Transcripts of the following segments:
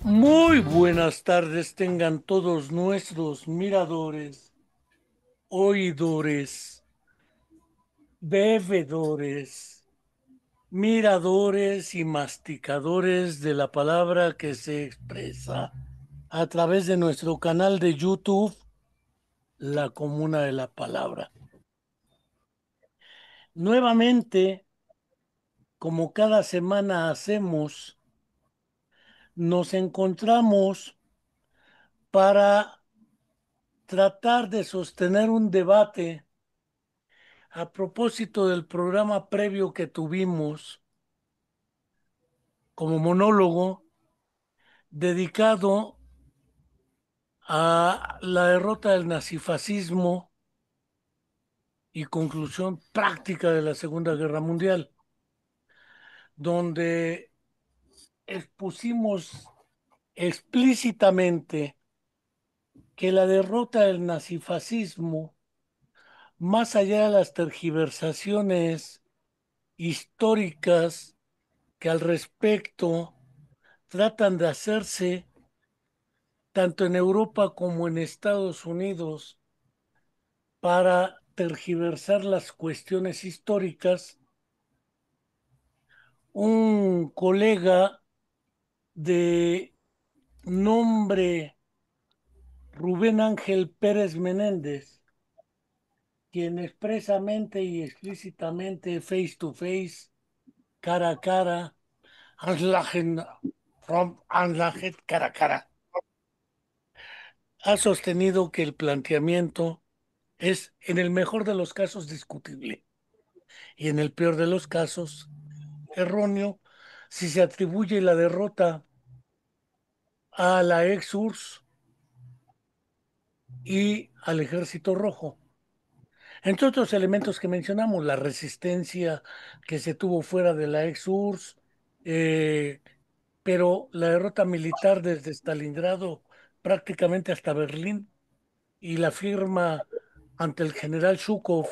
Muy buenas tardes tengan todos nuestros miradores, oidores, bebedores, miradores y masticadores de la palabra que se expresa a través de nuestro canal de YouTube, La Comuna de la Palabra. Nuevamente, como cada semana hacemos, nos encontramos para tratar de sostener un debate a propósito del programa previo que tuvimos como monólogo dedicado a la derrota del nazifascismo y conclusión práctica de la Segunda Guerra Mundial, donde expusimos explícitamente que la derrota del nazifascismo, más allá de las tergiversaciones históricas que al respecto tratan de hacerse tanto en Europa como en Estados Unidos para tergiversar las cuestiones históricas, un colega de nombre Rubén Ángel Pérez Menéndez, quien expresamente y explícitamente, face to face, cara a cara, Anlagen, Anlagen, cara a cara, ha sostenido que el planteamiento es, en el mejor de los casos, discutible y en el peor de los casos, erróneo si se atribuye la derrota a la ex-URSS y al Ejército Rojo. Entre otros elementos que mencionamos, la resistencia que se tuvo fuera de la ex-URSS, eh, pero la derrota militar desde Stalingrado prácticamente hasta Berlín y la firma ante el general Zhukov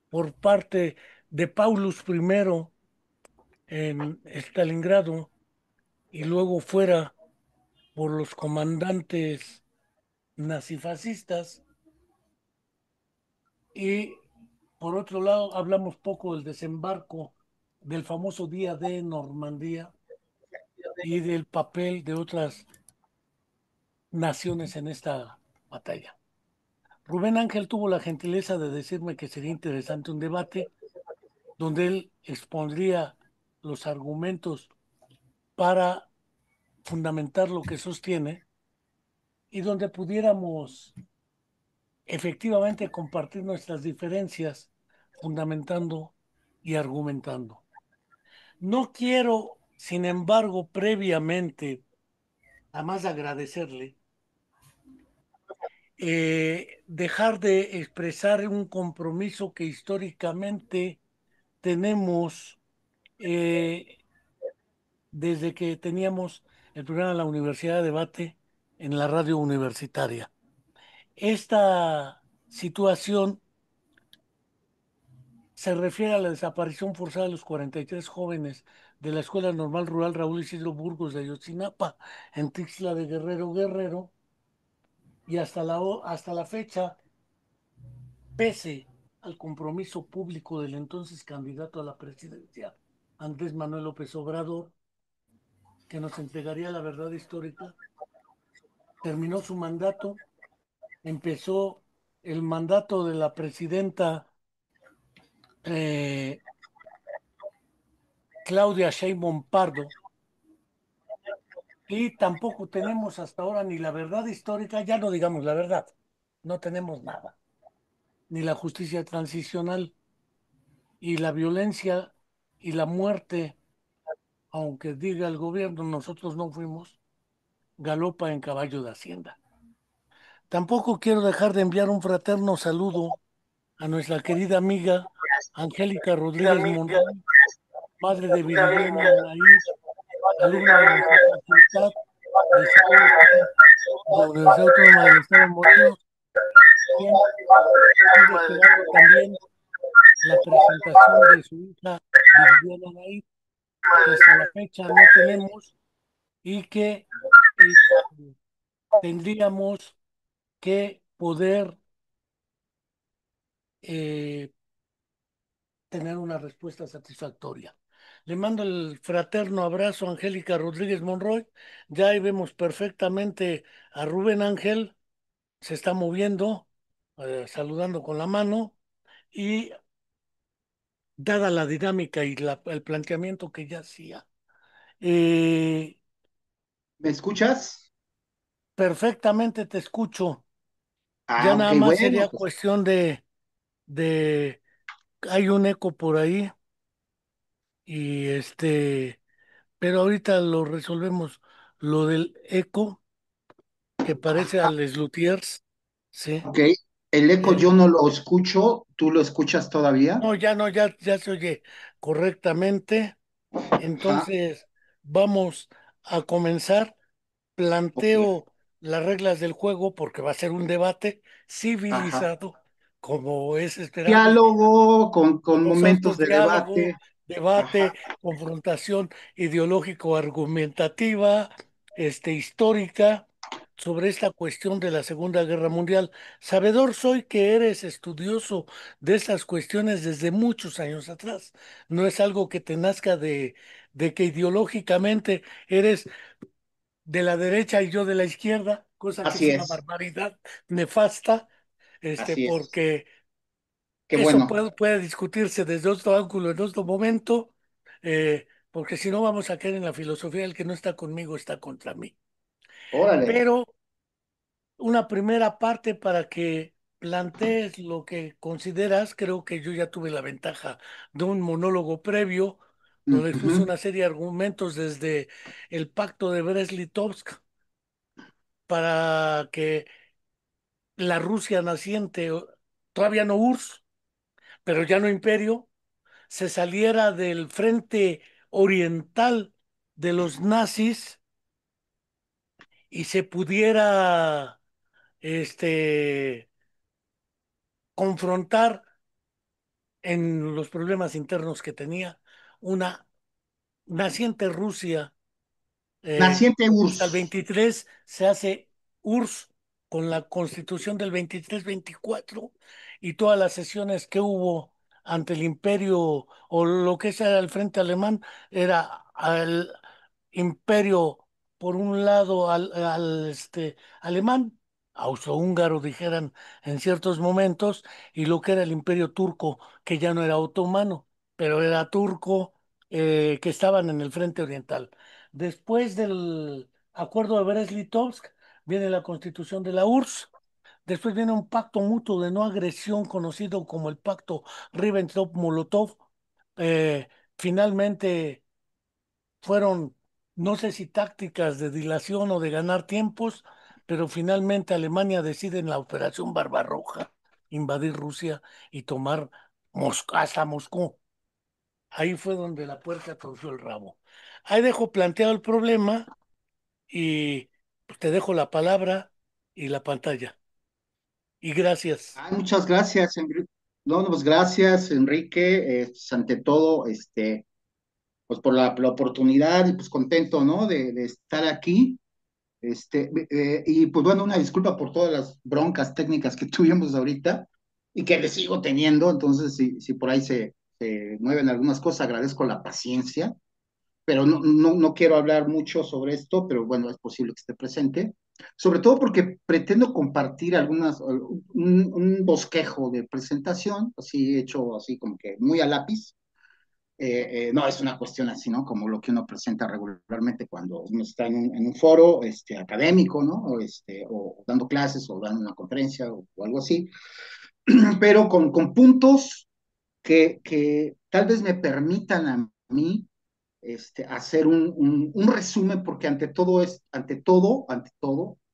por parte de Paulus I en Stalingrado y luego fuera por los comandantes nazifascistas. Y por otro lado, hablamos poco del desembarco del famoso día de Normandía y del papel de otras naciones en esta batalla. Rubén Ángel tuvo la gentileza de decirme que sería interesante un debate donde él expondría los argumentos para fundamentar lo que sostiene y donde pudiéramos efectivamente compartir nuestras diferencias fundamentando y argumentando. No quiero, sin embargo, previamente, además de agradecerle, dejar de expresar un compromiso que históricamente tenemos eh, desde que teníamos el programa de la Universidad de Debate en la radio universitaria. Esta situación se refiere a la desaparición forzada de los 43 jóvenes de la Escuela Normal Rural Raúl Isidro Burgos de Ayotzinapa en Tixla de Guerrero, y hasta la fecha, pese al compromiso público del entonces candidato a la presidencia, Andrés Manuel López Obrador, que nos entregaría la verdad histórica, terminó su mandato, empezó el mandato de la presidenta eh, Claudia Sheinbaum Pardo, y tampoco tenemos hasta ahora ni la verdad histórica, ya no digamos la verdad, no tenemos nada, ni la justicia transicional y la violencia y la muerte, aunque diga el gobierno, nosotros no fuimos, galopa en caballo de Hacienda. Tampoco quiero dejar de enviar un fraterno saludo a nuestra querida amiga Angélica Rodríguez Monroy, madre de Viridiana Anaí, alumna de nuestra Facultad de Psicología de la Universidad Autónoma del Estado de Morelos, quien sigue esperando también la presentación de su hija Viridiana Anaí, que hasta la fecha no tenemos y que tendríamos que poder eh, tener una respuesta satisfactoria. Le mando el fraterno abrazo a Angélica Rodríguez Monroy. Ya ahí vemos perfectamente a Rubén Ángel, se está moviendo, saludando con la mano y dada la dinámica y el planteamiento que ya hacía, eh, ¿Me escuchas? perfectamente te escucho. Ya Ah, ok, nada más bueno, sería pues cuestión de, hay un eco por ahí y pero ahorita lo resolvemos. Lo del eco, que parece ajá, al Luthiers, ¿sí? ok. El eco Eh, yo no lo escucho, ¿tú lo escuchas todavía? no, ya no, ya se oye correctamente. Ajá, Entonces, vamos a comenzar. ok, Planteo las reglas del juego porque va a ser un debate ajá. civilizado, como es esperable. Diálogo con momentos Nosotros de diálogo, debate. debate, Ajá, confrontación ideológico-argumentativa, histórica, sobre esta cuestión de la Segunda Guerra Mundial. Sabedor soy que eres estudioso de estas cuestiones desde muchos años atrás. No es algo que te nazca de que ideológicamente eres de la derecha y yo de la izquierda, cosa que es así una es, barbaridad nefasta, así es. porque Qué eso bueno, puede discutirse desde otro ángulo en otro momento, porque si no vamos a caer en la filosofía del que no está conmigo está contra mí. órale. Pero una primera parte para que plantees lo que consideras, creo que yo ya tuve la ventaja de un monólogo previo, donde expuse Ujú. una serie de argumentos desde el pacto de Brest-Litovsk para que la Rusia naciente, todavía no URSS, pero ya no imperio, se saliera del frente oriental de los nazis y se pudiera confrontar en los problemas internos que tenía una naciente Rusia. Naciente Hasta el URSS. 23 se hace URSS con la constitución del 23-24 y todas las sesiones que hubo ante el imperio o lo que era el frente alemán era al imperio por un lado al alemán, austrohúngaro dijeran en ciertos momentos, y lo que era el imperio turco, que ya no era otomano, pero era turco, que estaban en el frente oriental. Después del acuerdo de Brest-Litovsk viene la constitución de la URSS. Después viene un pacto mutuo de no agresión conocido como el pacto Ribbentrop-Molotov. Finalmente fueron, no sé si tácticas de dilación o de ganar tiempos, pero finalmente Alemania decide en la Operación Barbarroja invadir Rusia y tomar hasta Moscú. Ahí fue donde la puerca torció el rabo. Ahí dejo planteado el problema y pues, te dejo la palabra y la pantalla. Y gracias. Ah, muchas gracias, Enrique. No, no, pues gracias, Enrique. Pues, ante todo, pues por la oportunidad y pues contento, ¿no? De estar aquí. Y pues bueno, una disculpa por todas las broncas técnicas que tuvimos ahorita y que le sigo teniendo. Entonces, si por ahí se mueven algunas cosas, agradezco la paciencia, pero no quiero hablar mucho sobre esto, pero bueno, es posible que esté presente. Sobre todo porque pretendo compartir un bosquejo de presentación, así hecho así como que muy a lápiz. No es una cuestión así, ¿no? Como lo que uno presenta regularmente cuando uno está en un foro académico, ¿no? O dando clases o dando una conferencia o algo así, pero con puntos que tal vez me permitan a mí hacer un resumen, porque ante todo,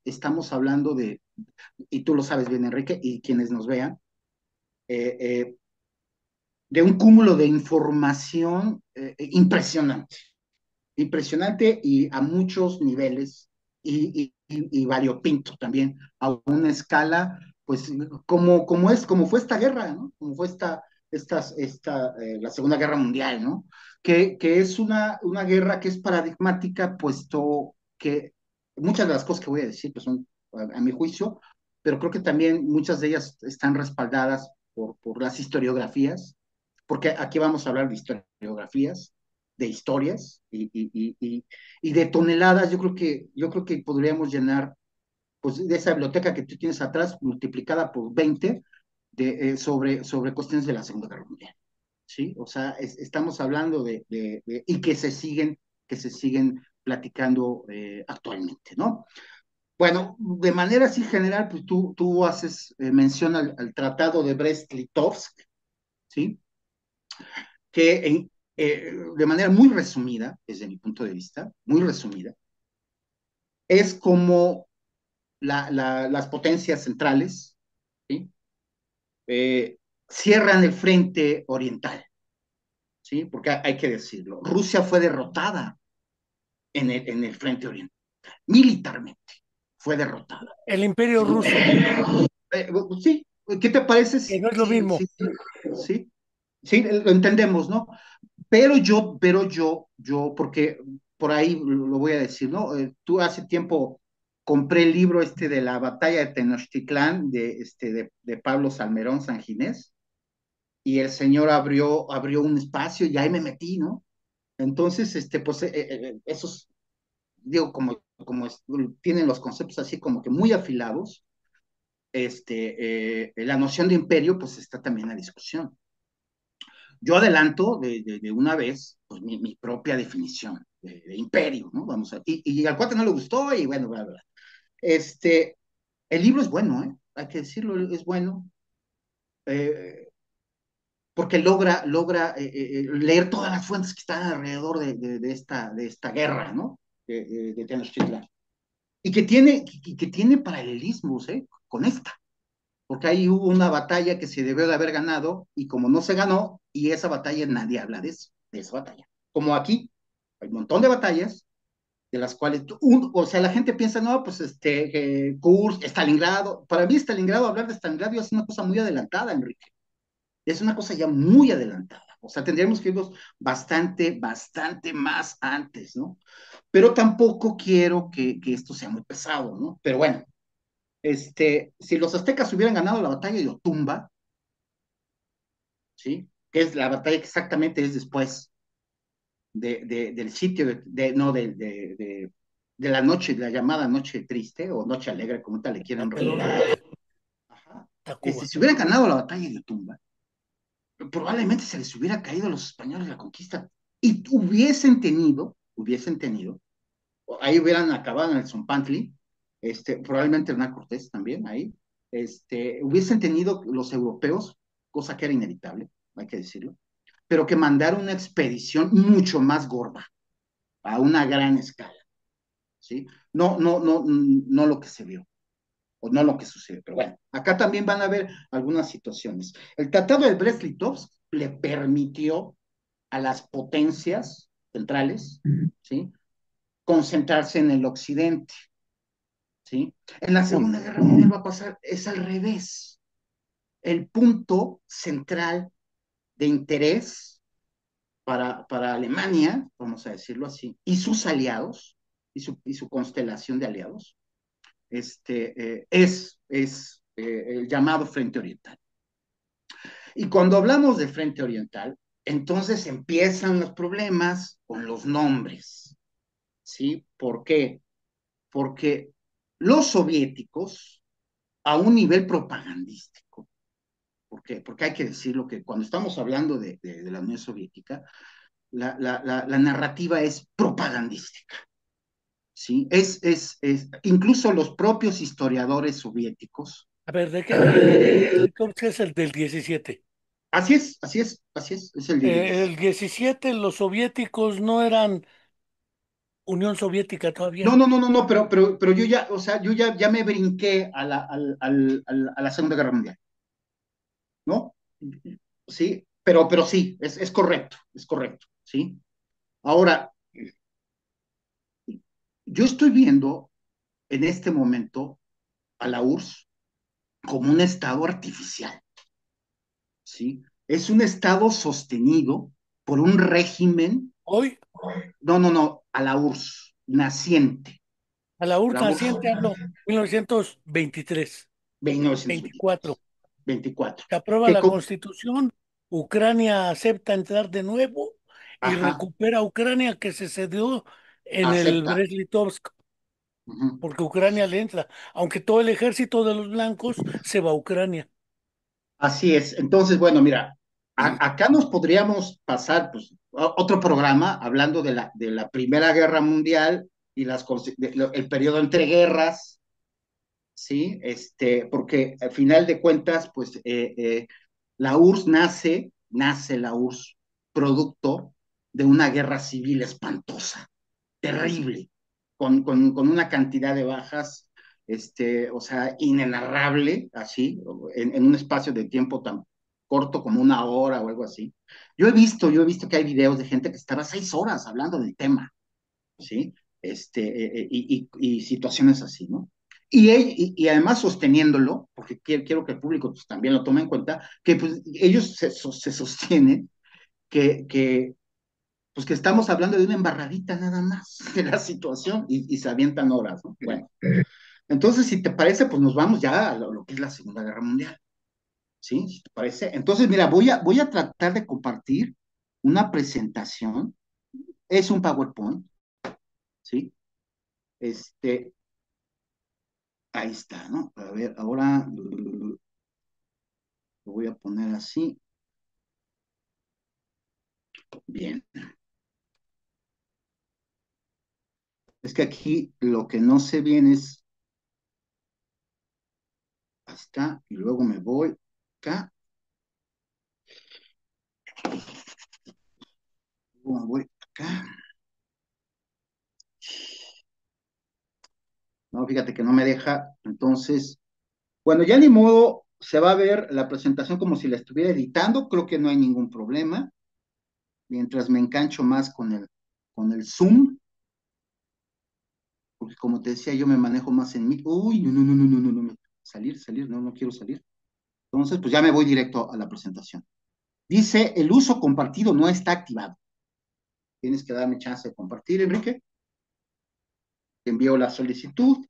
estamos hablando y tú lo sabes bien, Enrique, y quienes nos vean, eh, eh, de un cúmulo de información impresionante, impresionante y a muchos niveles y variopinto también, a una escala, pues como fue esta guerra, ¿no? Como fue la Segunda Guerra Mundial, ¿no? Que es una guerra que es paradigmática, puesto que muchas de las cosas que voy a decir pues son a mi juicio, pero creo que también muchas de ellas están respaldadas por las historiografías, porque aquí vamos a hablar de historiografías, de historias y de toneladas. Yo creo que podríamos llenar pues, de esa biblioteca que tú tienes atrás, multiplicada por 20 sobre cuestiones de la Segunda Guerra Mundial. ¿Sí? O sea, estamos hablando y que se siguen platicando actualmente, ¿no? Bueno, de manera así general, pues tú haces mención al Tratado de Brest-Litovsk, ¿sí? Que de manera muy resumida, desde mi punto de vista, muy resumida, es como las potencias centrales, ¿sí? Eh, cierran el frente oriental, ¿sí? Porque hay que decirlo. Rusia fue derrotada en el frente oriental, militarmente, fue derrotada. El Imperio ¿Sí? Ruso, Sí, ¿qué te parece? que Sí, no es lo sí, sí, mismo. sí, sí, lo entendemos, ¿no? Pero yo, porque por ahí lo voy a decir, ¿no? Tú hace tiempo compré el libro de la batalla de Tenochtitlán de Pablo Salmerón Sanginés y el señor abrió un espacio y ahí me metí, ¿no? Entonces, pues esos, digo, tienen los conceptos así como que muy afilados, la noción de imperio, pues está también a discusión. Yo adelanto de una vez pues, mi propia definición de imperio, ¿no? Vamos a, y al cuate no le gustó y bueno, bla, bla, bla. El libro es bueno, ¿eh? Hay que decirlo, es bueno, eh, porque logra leer todas las fuentes que están alrededor de esta guerra, ¿no? De Tenochtitlan. Y que tiene paralelismos, ¿eh? Con esta. Porque ahí hubo una batalla que se debió de haber ganado y como no se ganó, y esa batalla nadie habla de eso, de esa batalla. Como aquí, hay un montón de batallas de las cuales, o sea, la gente piensa, no, pues Kursk, Stalingrado. Para mí, Stalingrado, hablar de Stalingrado es una cosa muy adelantada, Enrique. Es una cosa ya muy adelantada. O sea, tendríamos que irnos bastante, bastante más antes, ¿no? Pero tampoco quiero que esto sea muy pesado, ¿no? Pero bueno, si los aztecas hubieran ganado la batalla de Otumba, ¿sí? Que es la batalla que exactamente es después del sitio, no, de la noche, de la llamada noche triste o noche alegre, como tal le quieran nombrar. Tlatelolco, Ajá. Tacuba. Si hubieran ganado la batalla de Otumba, probablemente se les hubiera caído a los españoles la conquista y hubiesen tenido, ahí hubieran acabado en el Zompantli, probablemente Hernán Cortés también ahí, hubiesen tenido los europeos, cosa que era inevitable, hay que decirlo, pero que mandaron una expedición mucho más gorda, a una gran escala, ¿sí? No, no, no, no lo que se vio, o no lo que sucede, pero bueno, acá también van a haber algunas situaciones. El Tratado de Brest-Litovsk le permitió a las potencias centrales, ¿sí? Concentrarse en el occidente, ¿sí? En la Segunda Guerra Mundial va a pasar, es al revés. El punto central de interés para Alemania, vamos a decirlo así, y sus aliados, y su constelación de aliados, es el llamado Frente Oriental. Y cuando hablamos de Frente Oriental, entonces empiezan los problemas con los nombres, ¿sí? ¿Por qué? Porque los soviéticos, a un nivel propagandístico, porque hay que decirlo que cuando estamos hablando de la Unión Soviética, la narrativa es propagandística, ¿sí? Incluso los propios historiadores soviéticos. A ver, ¿de qué? El Tomsk es el del 17. Así es, así es, así es el El 17, los soviéticos no eran Unión Soviética No, todavía. no, no, no, no, pero yo ya, o sea, yo ya me brinqué a la Segunda Guerra Mundial, ¿no? Sí, pero sí, es correcto, ¿sí? Ahora, yo estoy viendo en este momento a la URSS como un estado artificial, ¿sí? Es un estado sostenido por un régimen, Hoy, no, no, no, a la URSS, naciente, A la La URSS URSS, naciente hablo 1923, 24. 1923, 24. Se aprueba Que la co- Constitución, Ucrania acepta entrar de nuevo y ajá, recupera Ucrania que se cedió en el acepta. Brest-Litovsk, Ujú. porque Ucrania le entra, aunque todo el ejército de los blancos se va a Ucrania. Así es. Entonces, bueno, mira, acá nos podríamos pasar pues, otro programa hablando de la Primera Guerra Mundial y el periodo entre guerras, ¿sí? Porque al final de cuentas, pues la URSS nace la URSS producto de una guerra civil espantosa, terrible, con una cantidad de bajas, o sea, inenarrable, así, en un espacio de tiempo tan corto como una hora o algo así. Yo he visto que hay videos de gente que estaba 6 horas hablando del tema, ¿sí? Y situaciones así, ¿no? Y además sosteniéndolo, porque quiero que el público pues, también lo tome en cuenta, que pues, ellos se sostienen que pues que estamos hablando de una embarradita nada más de la situación y se avientan horas, ¿no? Bueno, entonces si te parece, pues nos vamos ya a lo que es la Segunda Guerra Mundial, ¿sí? Si te parece. Entonces, mira, voy a tratar de compartir una presentación, es un PowerPoint, ¿sí? Este, ahí está, ¿no? A ver, ahora lo voy a poner así. Bien. Es que aquí lo que no sé bien es hasta, y luego me voy acá, luego me voy acá. No, fíjate que no me deja. Entonces, bueno, ya ni modo, se va a ver la presentación como si la estuviera editando. Creo que no hay ningún problema. Mientras me engancho más con el Zoom, porque como te decía, yo me manejo más en mí. Uy, no. Salir, no quiero salir. Entonces, pues ya me voy directo a la presentación. Dice, el uso compartido no está activado. Tienes que darme chance de compartir, Enrique. Te envío la solicitud.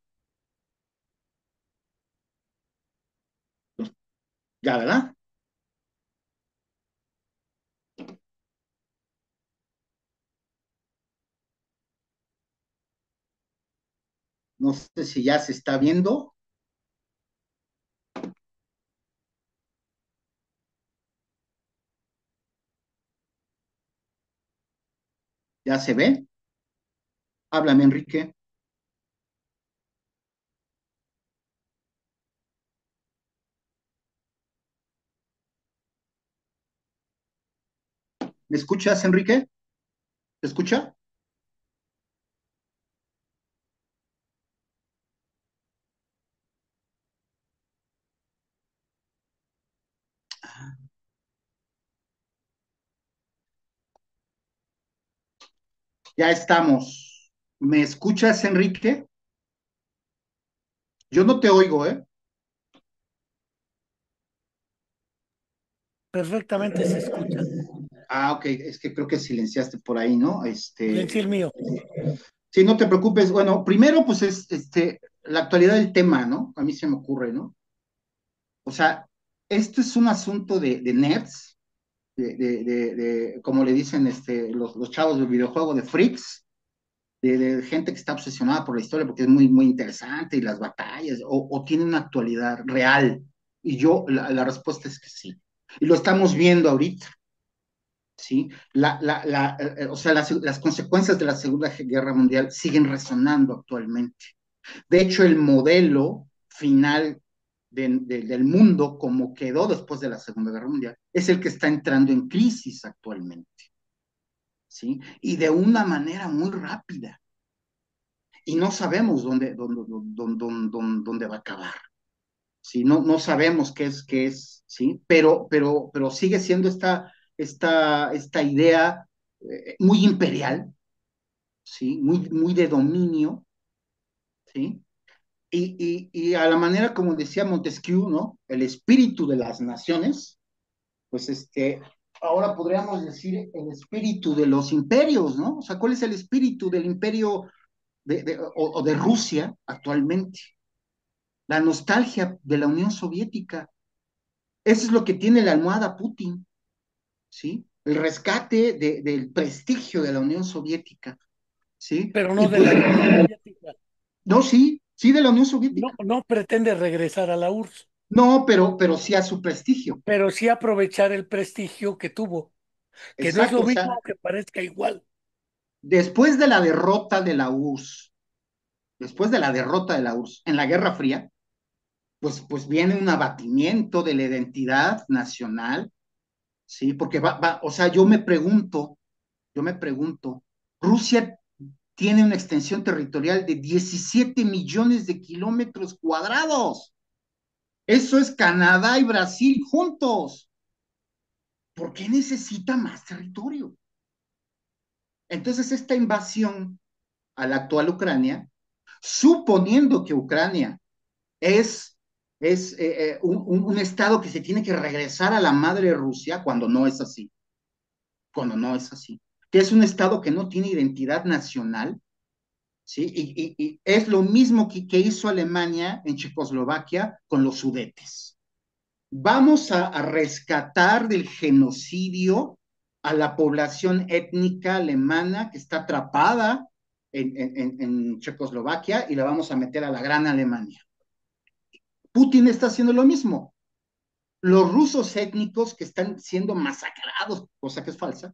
Ya, ¿verdad? No sé si ya se está viendo. ¿Ya se ve? Háblame, Enrique. ¿Me escuchas, Enrique? ¿Te escucha? Ya estamos. ¿Me escuchas, Enrique? Yo no te oigo, ¿eh? Perfectamente se escucha. Ah, ok, es que creo que silenciaste por ahí, ¿no? Silencio el mío. Sí, no te preocupes. Bueno, primero, pues es la actualidad del tema, ¿no? A mí se me ocurre, ¿no? O sea, esto es un asunto de nerds, como le dicen los chavos del videojuego, de freaks, de gente que está obsesionada por la historia porque es muy interesante y las batallas, o tiene una actualidad real. Y la respuesta es que sí. Y lo estamos viendo ahorita, ¿sí? O sea, las consecuencias de la Segunda Guerra Mundial siguen resonando actualmente. De hecho, el modelo final del mundo, como quedó después de la Segunda Guerra Mundial, es el que está entrando en crisis actualmente, ¿sí? Y de una manera muy rápida. Y no sabemos dónde va a acabar, ¿sí? No sabemos qué es, ¿sí? Pero sigue siendo esta idea muy imperial, ¿sí? Muy de dominio, ¿sí? Y a la manera como decía Montesquieu, ¿no? El espíritu de las naciones, pues ahora podríamos decir el espíritu de los imperios, ¿no? O sea, ¿cuál es el espíritu del imperio? o de Rusia actualmente, la nostalgia de la Unión Soviética. Eso es lo que tiene la almohada Putin, ¿sí? El rescate del prestigio de la Unión Soviética, ¿sí? pero Y no de pues, la Unión Soviética. no, sí, sí de la Unión No, Soviética. no pretende regresar a la URSS, No, pero sí a su prestigio. pero sí aprovechar el prestigio que tuvo, que no es Exacto, lo o mismo sea, aunque parezca igual. después de la derrota de la URSS, después de la derrota de la URSS en la Guerra Fría, pues viene un abatimiento de la identidad nacional, ¿sí? Porque o sea, yo me pregunto, Rusia tiene una extensión territorial de 17 millones de kilómetros cuadrados. Eso es Canadá y Brasil juntos. ¿Por qué necesita más territorio? Entonces, esta invasión a la actual Ucrania, suponiendo que Ucrania es, es un estado que se tiene que regresar a la madre Rusia, cuando no es así, que es un estado que no tiene identidad nacional, ¿sí? Y es lo mismo que hizo Alemania en Checoslovaquia con los Sudetes. Vamos a rescatar del genocidio a la población étnica alemana que está atrapada en Checoslovaquia y la vamos a meter a la gran Alemania. Putin está haciendo lo mismo. Los rusos étnicos que están siendo masacrados, cosa que es falsa,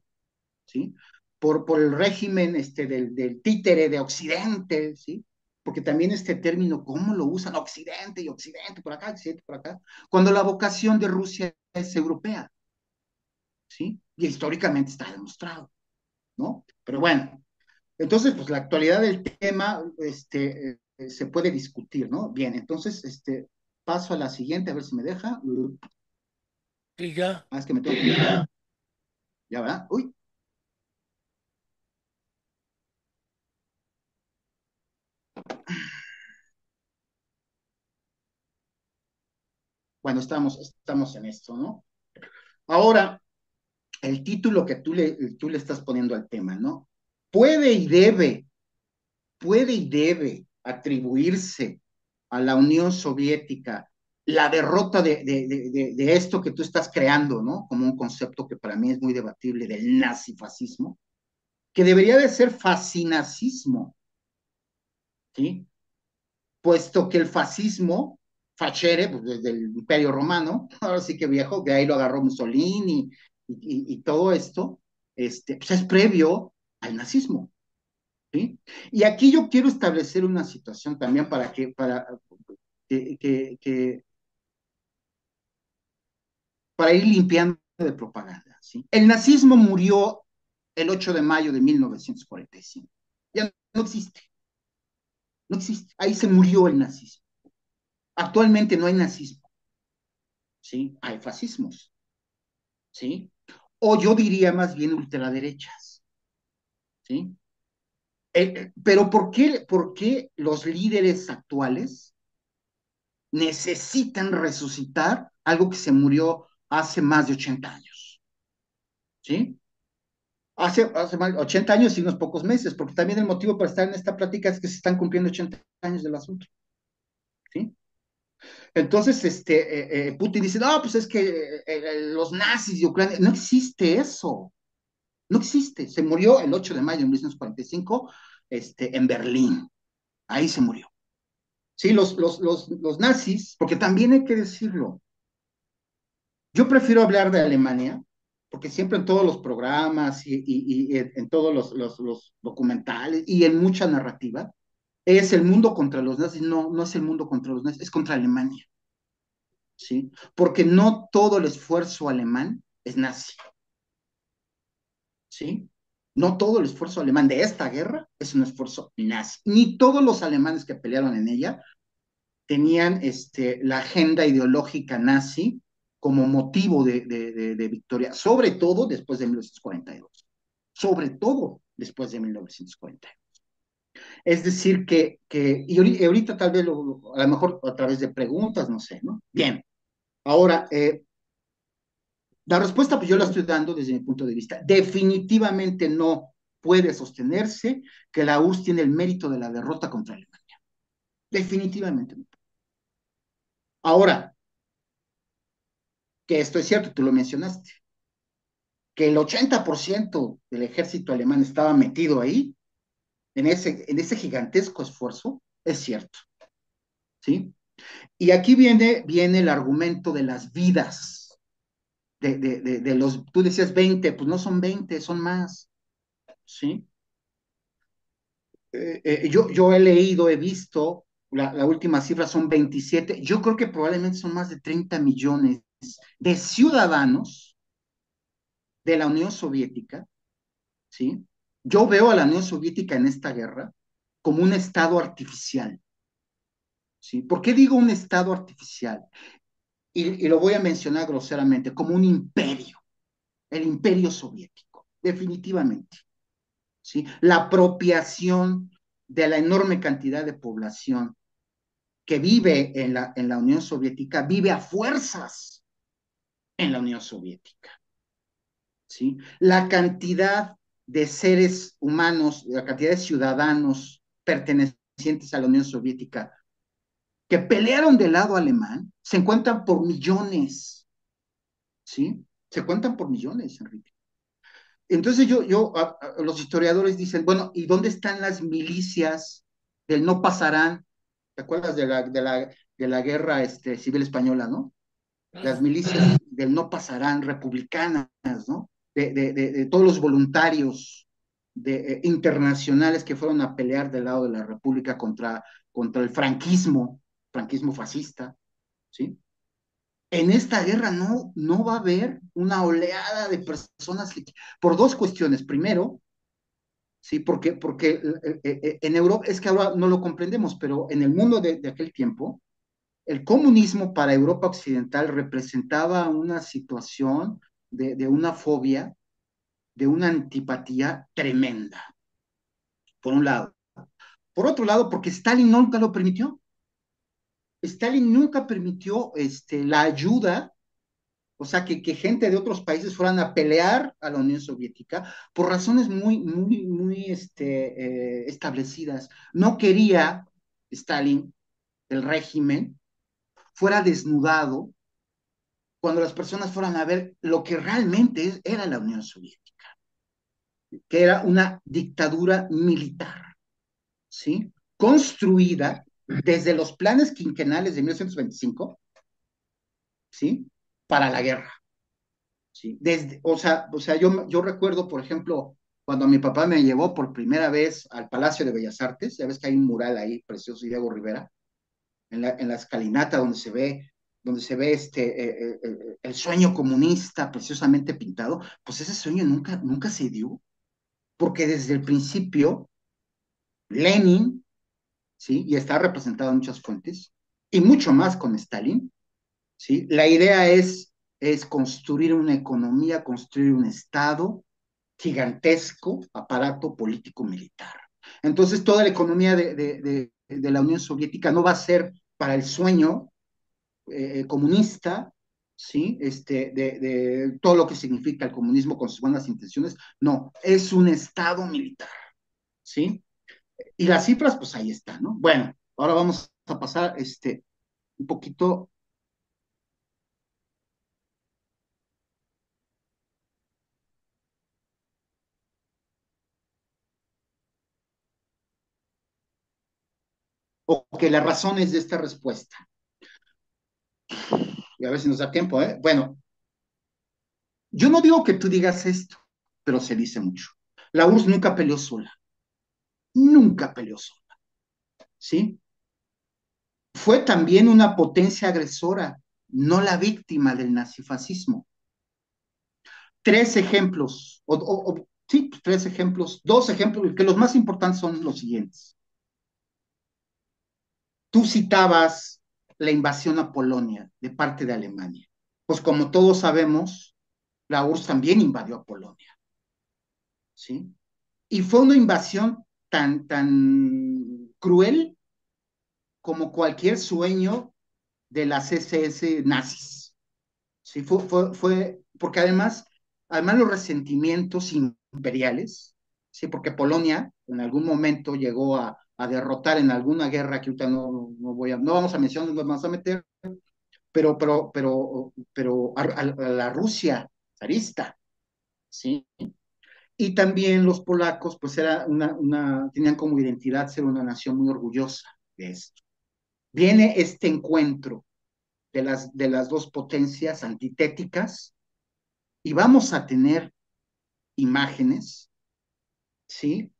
¿sí? Por el régimen del títere de Occidente, ¿sí? Porque también este término, ¿cómo lo usan? Occidente y Occidente, por acá, Occidente, por acá, cuando la vocación de Rusia es europea, ¿sí? Y históricamente está demostrado, ¿no? Pero bueno, entonces, pues la actualidad del tema se puede discutir, ¿no? Bien, entonces, paso a la siguiente, a ver si me deja. Y ya, Ah, es que me tengo que... Ya, ¿verdad? Uy, bueno, estamos en esto, ¿no? Ahora, el título que tú le estás poniendo al tema, ¿no? Puede y debe, puede y debe atribuirse a la Unión Soviética la derrota de esto que tú estás creando, ¿no? Como un concepto que para mí es muy debatible del nazifascismo, que debería de ser fascinazismo, ¿sí? Puesto que el fascismo, facere, pues desde el Imperio Romano, ahora sí que viejo, de ahí lo agarró Mussolini y todo esto, pues es previo al nazismo, ¿sí? Y aquí yo quiero establecer una situación también que para ir limpiando de propaganda, ¿sí? El nazismo murió el 8 de mayo de 1945. Ya no existe, no existe. Ahí se murió el nazismo. Actualmente no hay nazismo, ¿sí? Hay fascismos, ¿sí? O yo diría más bien ultraderechas, ¿sí? Pero ¿por qué los líderes actuales necesitan resucitar algo que se murió hace más de 80 años? ¿Sí? Hace más de 80 años y unos pocos meses, porque también el motivo para estar en esta plática es que se están cumpliendo 80 años del asunto, ¿sí? Entonces, Putin dice, no, pues es que los nazis de Ucrania, no existe eso, no existe. Se murió el 8 de mayo de 1945, en Berlín. Ahí se murió. Sí, los nazis, porque también hay que decirlo, yo prefiero hablar de Alemania, porque siempre en todos los programas y en todos los documentales y en mucha narrativa, es el mundo contra los nazis. No, no es el mundo contra los nazis, es contra Alemania, ¿sí? Porque no todo el esfuerzo alemán es nazi, ¿sí? No todo el esfuerzo alemán de esta guerra es un esfuerzo nazi. Ni todos los alemanes que pelearon en ella tenían la agenda ideológica nazi como motivo de victoria, sobre todo después de 1942. Sobre todo después de 1942. Es decir, y ahorita tal vez a lo mejor a través de preguntas, no sé, ¿no? Bien, ahora, la respuesta pues yo la estoy dando desde mi punto de vista. Definitivamente no puede sostenerse que la URSS tiene el mérito de la derrota contra Alemania. Definitivamente no. Ahora, que esto es cierto, tú lo mencionaste, que el 80% del ejército alemán estaba metido ahí, en ese gigantesco esfuerzo, es cierto, ¿sí? Y aquí viene el argumento de las vidas, de los, tú decías 20, pues no son 20, son más, ¿sí? Yo he leído, he visto, la última cifra son 27, yo creo que probablemente son más de 30 millones de ciudadanos de la Unión Soviética, ¿sí? Yo veo a la Unión Soviética en esta guerra como un estado artificial, ¿sí? ¿Por qué digo un estado artificial? Y lo voy a mencionar groseramente, como un imperio, el imperio soviético, definitivamente, ¿sí? La apropiación de la enorme cantidad de población que vive en la Unión Soviética, vive a fuerzas en la Unión Soviética, ¿sí? La cantidad de seres humanos, la cantidad de ciudadanos pertenecientes a la Unión Soviética que pelearon del lado alemán, se encuentran por millones, ¿sí? Se cuentan por millones, Enrique. Entonces los historiadores dicen, bueno, ¿y dónde están las milicias del no pasarán? ¿Te acuerdas de la guerra civil española, no? Las Claro. milicias del no pasarán, republicanas, ¿no? De todos los voluntarios internacionales que fueron a pelear del lado de la República contra el franquismo fascista, ¿sí? En esta guerra no va a haber una oleada de personas por dos cuestiones. Primero, sí, porque en Europa, es que ahora no lo comprendemos, pero en el mundo de aquel tiempo, el comunismo para Europa Occidental representaba una situación de una fobia, de una antipatía tremenda, por un lado. Por otro lado, porque Stalin nunca lo permitió. Stalin nunca permitió la ayuda, o sea, que gente de otros países fueran a pelear a la Unión Soviética por razones muy establecidas. No quería Stalin, el régimen, fuera desnudado cuando las personas fueran a ver lo que realmente era la Unión Soviética, que era una dictadura militar, ¿sí? Construida desde los planes quinquenales de 1925, ¿sí? Para la guerra, ¿sí? Yo recuerdo, por ejemplo, cuando mi papá me llevó por primera vez al Palacio de Bellas Artes, ya ves que hay un mural ahí precioso, Diego Rivera, en la escalinata donde se ve el sueño comunista preciosamente pintado, pues ese sueño nunca se dio, porque desde el principio Lenin, ¿sí? Y está representado en muchas fuentes, y mucho más con Stalin, ¿sí? La idea es construir una economía, construir un Estado gigantesco, aparato político-militar. Entonces, toda la economía de la Unión Soviética no va a ser para el sueño comunista, ¿sí? De todo lo que significa el comunismo con sus buenas intenciones. No, es un Estado militar, ¿sí? Y las cifras, pues ahí están, ¿no? Bueno, ahora vamos a pasar un poquito. Ok, las razones de esta respuesta. Y a ver si nos da tiempo, ¿eh? Bueno, yo no digo que tú digas esto, pero se dice mucho. La URSS nunca peleó sola, nunca peleó sola, ¿sí? Fue también una potencia agresora, no la víctima del nazifascismo. Tres ejemplos, sí, tres ejemplos, dos ejemplos, que los más importantes son los siguientes. Tú citabas la invasión a Polonia de parte de Alemania. Pues como todos sabemos, la URSS también invadió a Polonia, ¿sí? Y fue una invasión tan cruel como cualquier sueño de las SS nazis. Sí, porque además los resentimientos imperiales ¿sí? Porque Polonia en algún momento llegó a derrotar en alguna guerra que ahorita no vamos a mencionar, no vamos a meter, pero a la Rusia zarista, ¿sí? Y también los polacos, pues tenían como identidad ser una nación muy orgullosa de esto. Viene este encuentro de las dos potencias antitéticas y vamos a tener imágenes, ¿sí?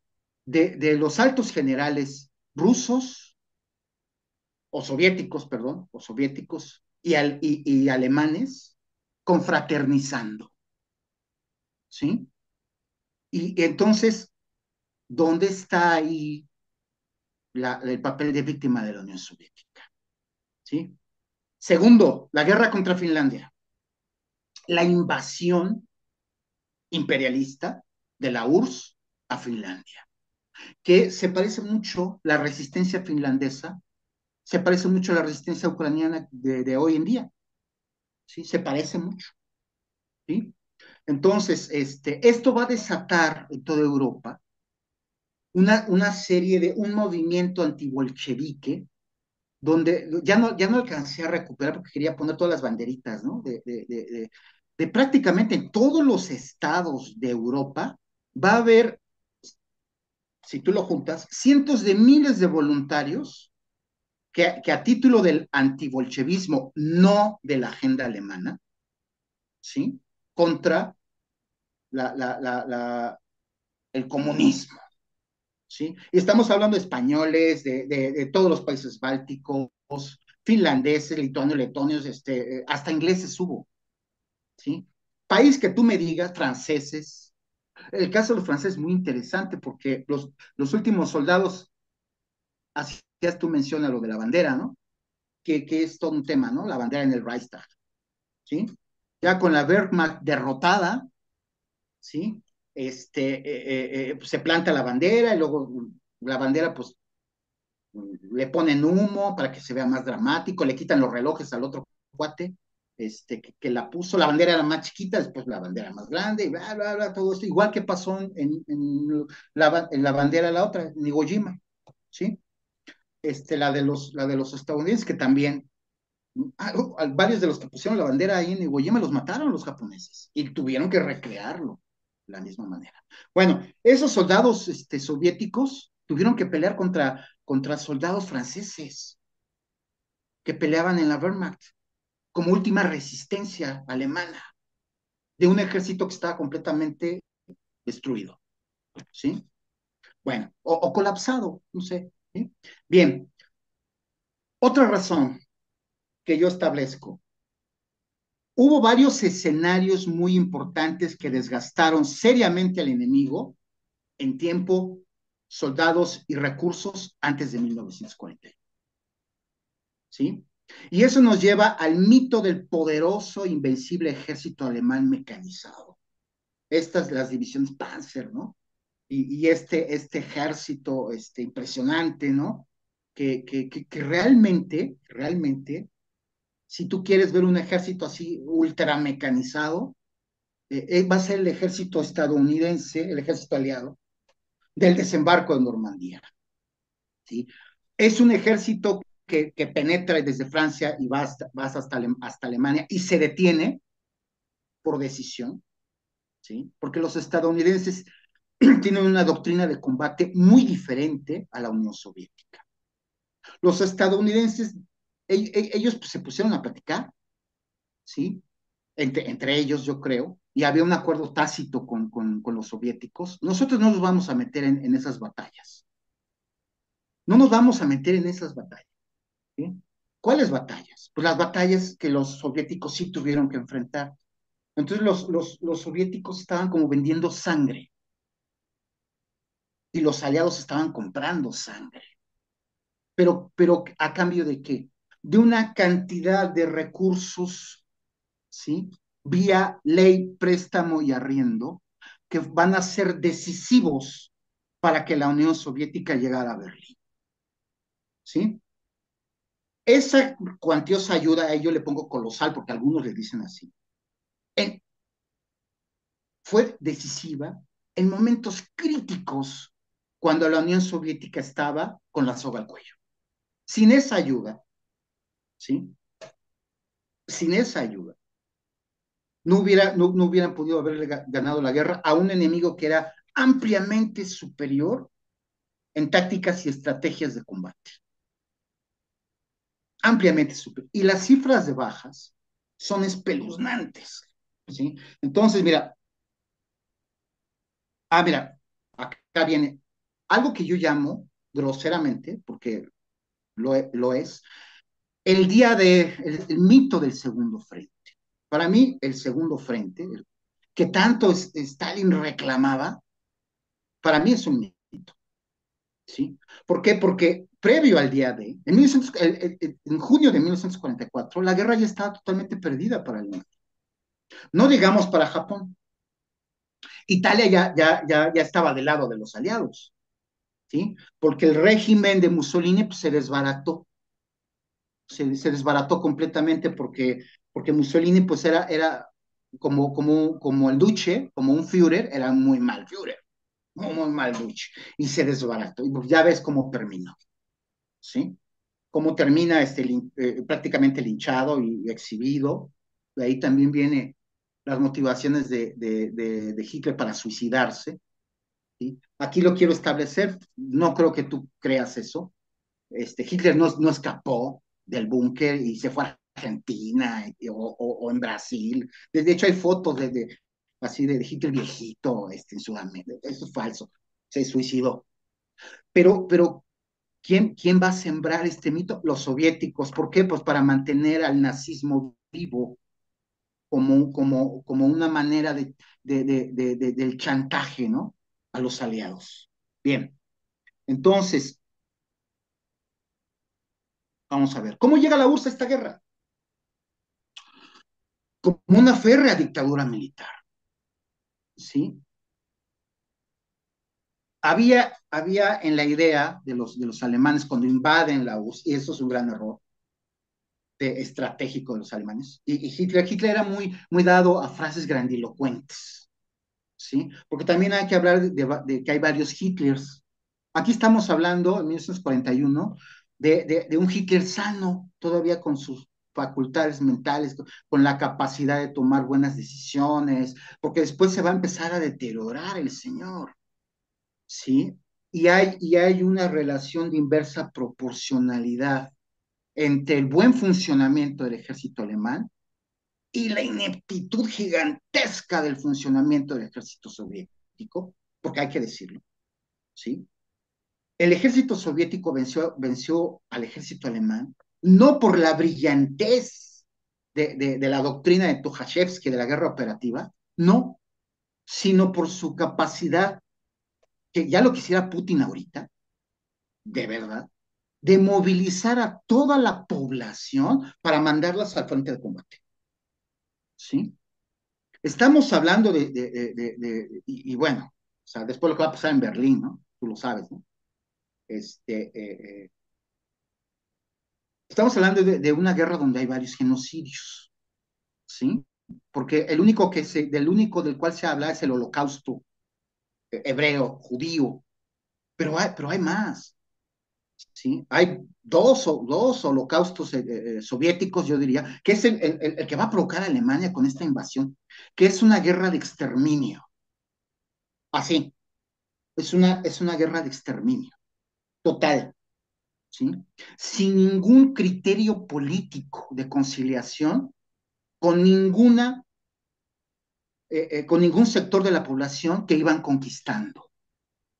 De los altos generales rusos, o soviéticos, perdón, o soviéticos y alemanes confraternizando, ¿sí? Y entonces, ¿dónde está ahí el papel de víctima de la Unión Soviética? ¿Sí? Segundo, la guerra contra Finlandia, la invasión imperialista de la URSS a Finlandia, que se parece mucho la resistencia finlandesa, se parece mucho a la resistencia ucraniana de hoy en día, ¿sí? Se parece mucho, ¿sí? Entonces, esto va a desatar en toda Europa una serie un movimiento antibolchevique, donde ya no alcancé a recuperar porque quería poner todas las banderitas, ¿no? De prácticamente en todos los estados de Europa va a haber, si tú lo juntas, cientos de miles de voluntarios que a título del antibolchevismo, no de la agenda alemana, ¿sí? Contra el comunismo, ¿sí? Y estamos hablando de españoles, de todos los países bálticos, finlandeses, lituanos, letonios, hasta ingleses hubo, ¿sí? País que tú me digas, franceses. El caso de los franceses es muy interesante porque los últimos soldados, hacías tú mención a lo de la bandera, ¿no? Que es todo un tema, ¿no? La bandera en el Reichstag, ¿sí? Ya con la Wehrmacht derrotada, ¿sí? Pues se planta la bandera y luego la bandera, pues le ponen humo para que se vea más dramático, le quitan los relojes al otro cuate, que la puso, la bandera era más chiquita, después la bandera más grande, y bla, bla, bla, todo esto, igual que pasó en la bandera la otra, en Iwo Jima, ¿sí? La de los estadounidenses, que también, varios de los que pusieron la bandera ahí en Iwo Jima los mataron los japoneses, y tuvieron que recrearlo de la misma manera. Bueno, esos soldados soviéticos tuvieron que pelear contra soldados franceses que peleaban en la Wehrmacht como última resistencia alemana de un ejército que estaba completamente destruido, ¿sí? Bueno, o colapsado, no sé, ¿sí? Bien, otra razón que yo establezco. Hubo varios escenarios muy importantes que desgastaron seriamente al enemigo en tiempo, soldados y recursos antes de 1940. ¿Sí? Y eso nos lleva al mito del poderoso, invencible ejército alemán mecanizado. Estas las divisiones Panzer, ¿no? Y este ejército impresionante, ¿no? Que realmente, si tú quieres ver un ejército así ultra mecanizado, va a ser el ejército estadounidense, el ejército aliado, del desembarco de Normandía, ¿sí? Es un ejército que penetra desde Francia y va hasta Alemania y se detiene por decisión, ¿sí? Porque los estadounidenses tienen una doctrina de combate muy diferente a la Unión Soviética. Los estadounidenses, ellos pues, se pusieron a platicar, ¿sí? Entre ellos, yo creo, y había un acuerdo tácito con los soviéticos. Nosotros no nos vamos a meter en esas batallas. No nos vamos a meter en esas batallas. ¿Sí? ¿Cuáles batallas? Pues las batallas que los soviéticos sí tuvieron que enfrentar. Entonces los soviéticos estaban como vendiendo sangre y los aliados estaban comprando sangre. Pero ¿a cambio de qué? De una cantidad de recursos, ¿sí? Vía ley, préstamo y arriendo, que van a ser decisivos para que la Unión Soviética llegara a Berlín, ¿sí? Esa cuantiosa ayuda, a ello le pongo colosal, porque algunos le dicen así, fue decisiva en momentos críticos cuando la Unión Soviética estaba con la soga al cuello. Sin esa ayuda, ¿sí? Sin esa ayuda, no hubieran podido haberle ganado la guerra a un enemigo que era ampliamente superior en tácticas y estrategias de combate. Ampliamente superior. Y las cifras de bajas son espeluznantes, ¿sí? Entonces, mira, acá viene algo que yo llamo groseramente, porque lo es, el mito del segundo frente. Para mí, el segundo frente, que tanto Stalin reclamaba, para mí es un mito, ¿sí? ¿Por qué? Porque previo al día D, en junio de 1944, la guerra ya estaba totalmente perdida para Alemania. No digamos para Japón. Italia ya estaba del lado de los aliados, ¿sí? Porque el régimen de Mussolini pues, se desbarató completamente porque Mussolini pues era como el Duce, como un Führer, era muy mal Führer, muy mal Duce, y se desbarató. Y pues ya ves cómo terminó, ¿sí? Cómo termina prácticamente linchado y exhibido. De ahí también viene las motivaciones de Hitler para suicidarse, ¿sí? Aquí lo quiero establecer, no creo que tú creas eso. Hitler no escapó del búnker y se fue a Argentina o en Brasil. De hecho, hay fotos así de Hitler viejito en Sudamérica. Eso es falso. Se suicidó. Pero ¿quién va a sembrar este mito? Los soviéticos. ¿Por qué? Pues para mantener al nazismo vivo como una manera del chantaje, ¿no? A los aliados. Bien, entonces, vamos a ver. ¿Cómo llega la URSS a esta guerra? Como una férrea dictadura militar, ¿sí? Había en la idea de los alemanes cuando invaden la URSS, y eso es un gran error estratégico de los alemanes, y Hitler era muy dado a frases grandilocuentes, ¿sí? Porque también hay que hablar de que hay varios Hitlers. Aquí estamos hablando, en 1941, de un Hitler sano, todavía con sus facultades mentales, con la capacidad de tomar buenas decisiones, porque después se va a empezar a deteriorar el señor, ¿sí? Y hay una relación de inversa proporcionalidad entre el buen funcionamiento del ejército alemán y la ineptitud gigantesca del funcionamiento del ejército soviético, porque hay que decirlo, ¿sí? El ejército soviético venció al ejército alemán no por la brillantez de la doctrina de Tukhachevsky de la guerra operativa, no, sino por su capacidad, que ya lo quisiera Putin ahorita, de verdad, de movilizar a toda la población para mandarlas al frente de combate. ¿Sí? Estamos hablando y bueno, o sea, después lo que va a pasar en Berlín, ¿no? Tú lo sabes, ¿no? Este, estamos hablando de una guerra donde hay varios genocidios, ¿sí? Porque del único del cual se habla es el holocausto hebreo, judío, pero hay más, ¿sí? Hay dos holocaustos soviéticos, yo diría, que es el que va a provocar a Alemania con esta invasión, que es una guerra de exterminio, así, es una guerra de exterminio, total, ¿sí? Sin ningún criterio político de conciliación con ningún sector de la población que iban conquistando,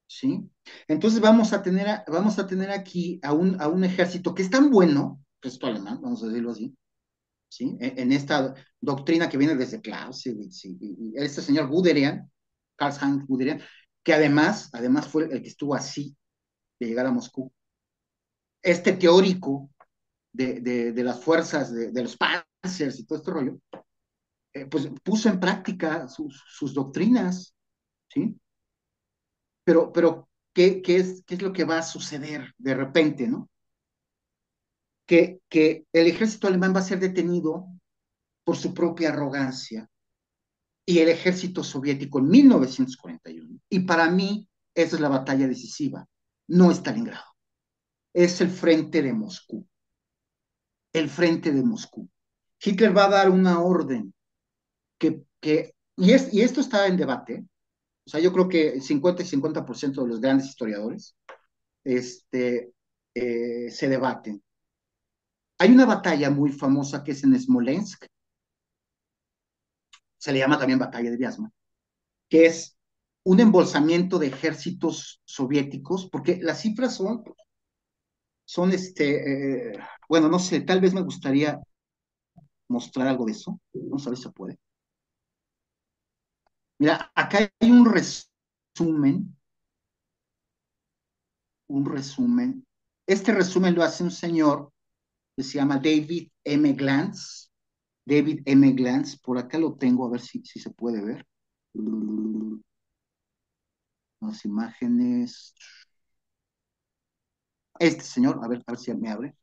¿sí? Entonces vamos a tener aquí a un ejército que es tan bueno, ejército alemán, vamos a decirlo así, ¿sí? En esta doctrina que viene desde Clausewitz y este señor Guderian, Karl-Heinz Guderian, que además fue el que estuvo así de llegar a Moscú. Este teórico de las fuerzas, de los panzers y todo este rollo, pues puso en práctica sus doctrinas, ¿sí? Pero ¿qué es lo que va a suceder de repente, ¿no? Que el ejército alemán va a ser detenido por su propia arrogancia y el ejército soviético en 1941 Y para mí, esa es la batalla decisiva. No es Stalingrado, es el frente de Moscú. El frente de Moscú. Hitler va a dar una orden y esto está en debate, o sea, yo creo que 50 y 50% de los grandes historiadores este, se debaten. Hay una batalla muy famosa que es en Smolensk, se le llama también batalla de Vyazma, que es un embolsamiento de ejércitos soviéticos, porque las cifras son bueno, no sé, tal vez me gustaría mostrar algo de eso, vamos a ver si se puede. Mira, acá hay un resumen. Este resumen lo hace un señor que se llama David M. Glantz. David M. Glantz, por acá lo tengo, a ver si se puede ver. Las imágenes. Este señor, a ver si me abre.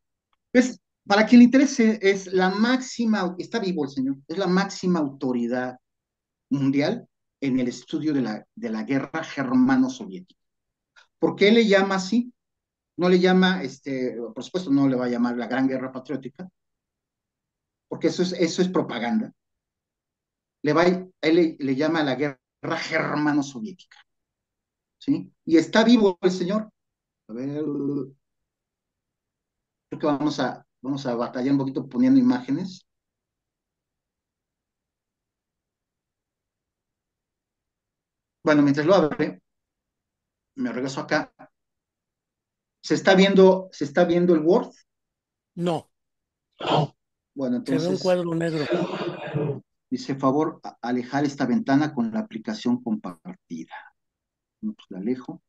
Es, para quien le interese, es la máxima, está vivo el señor, es la máxima autoridad mundial en el estudio de la guerra germano-soviética. ¿Por qué le llama así? No le llama, por supuesto, no le va a llamar la Gran Guerra Patriótica, porque eso es propaganda. Él le llama la guerra germano-soviética, ¿sí? Y está vivo el señor. A ver, creo que vamos a batallar un poquito poniendo imágenes. Bueno, mientras lo abre, me regreso acá. Se está viendo el Word? No, Bueno, se ve un entonces cuadro negro. dice, favor, alejar esta ventana con la aplicación compartida. Bueno, pues la alejo.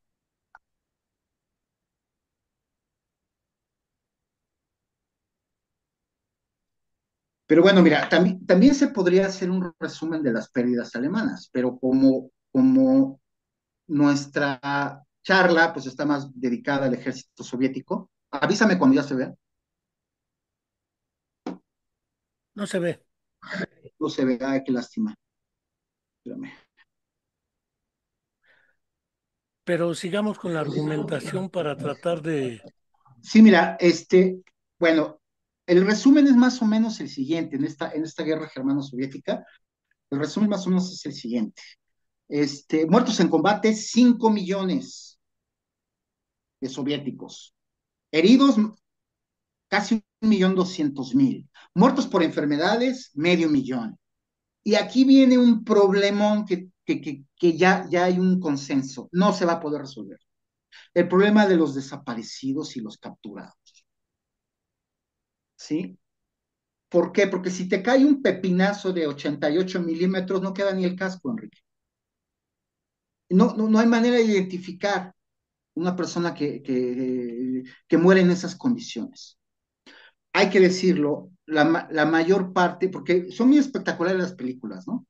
Pero bueno, mira, también se podría hacer un resumen de las pérdidas alemanas, pero como nuestra charla pues está más dedicada al ejército soviético, avísame cuando ya se vea. No se ve. No se ve, ay, qué lástima. Espérame. Pero sigamos con la argumentación para tratar de... Sí, mira, bueno, el resumen es más o menos el siguiente, en esta guerra germano-soviética, el resumen más o menos es el siguiente. Muertos en combate, 5 millones de soviéticos. Heridos, casi 1.200.000. Muertos por enfermedades, medio millón. Y aquí viene un problemón que ya hay un consenso. No se va a poder resolver. El problema de los desaparecidos y los capturados. ¿Sí? ¿Por qué? Porque si te cae un pepinazo de 88 milímetros, no queda ni el casco, Enrique. No hay manera de identificar una persona que muere en esas condiciones. Hay que decirlo, la mayor parte, porque son muy espectaculares las películas, ¿no?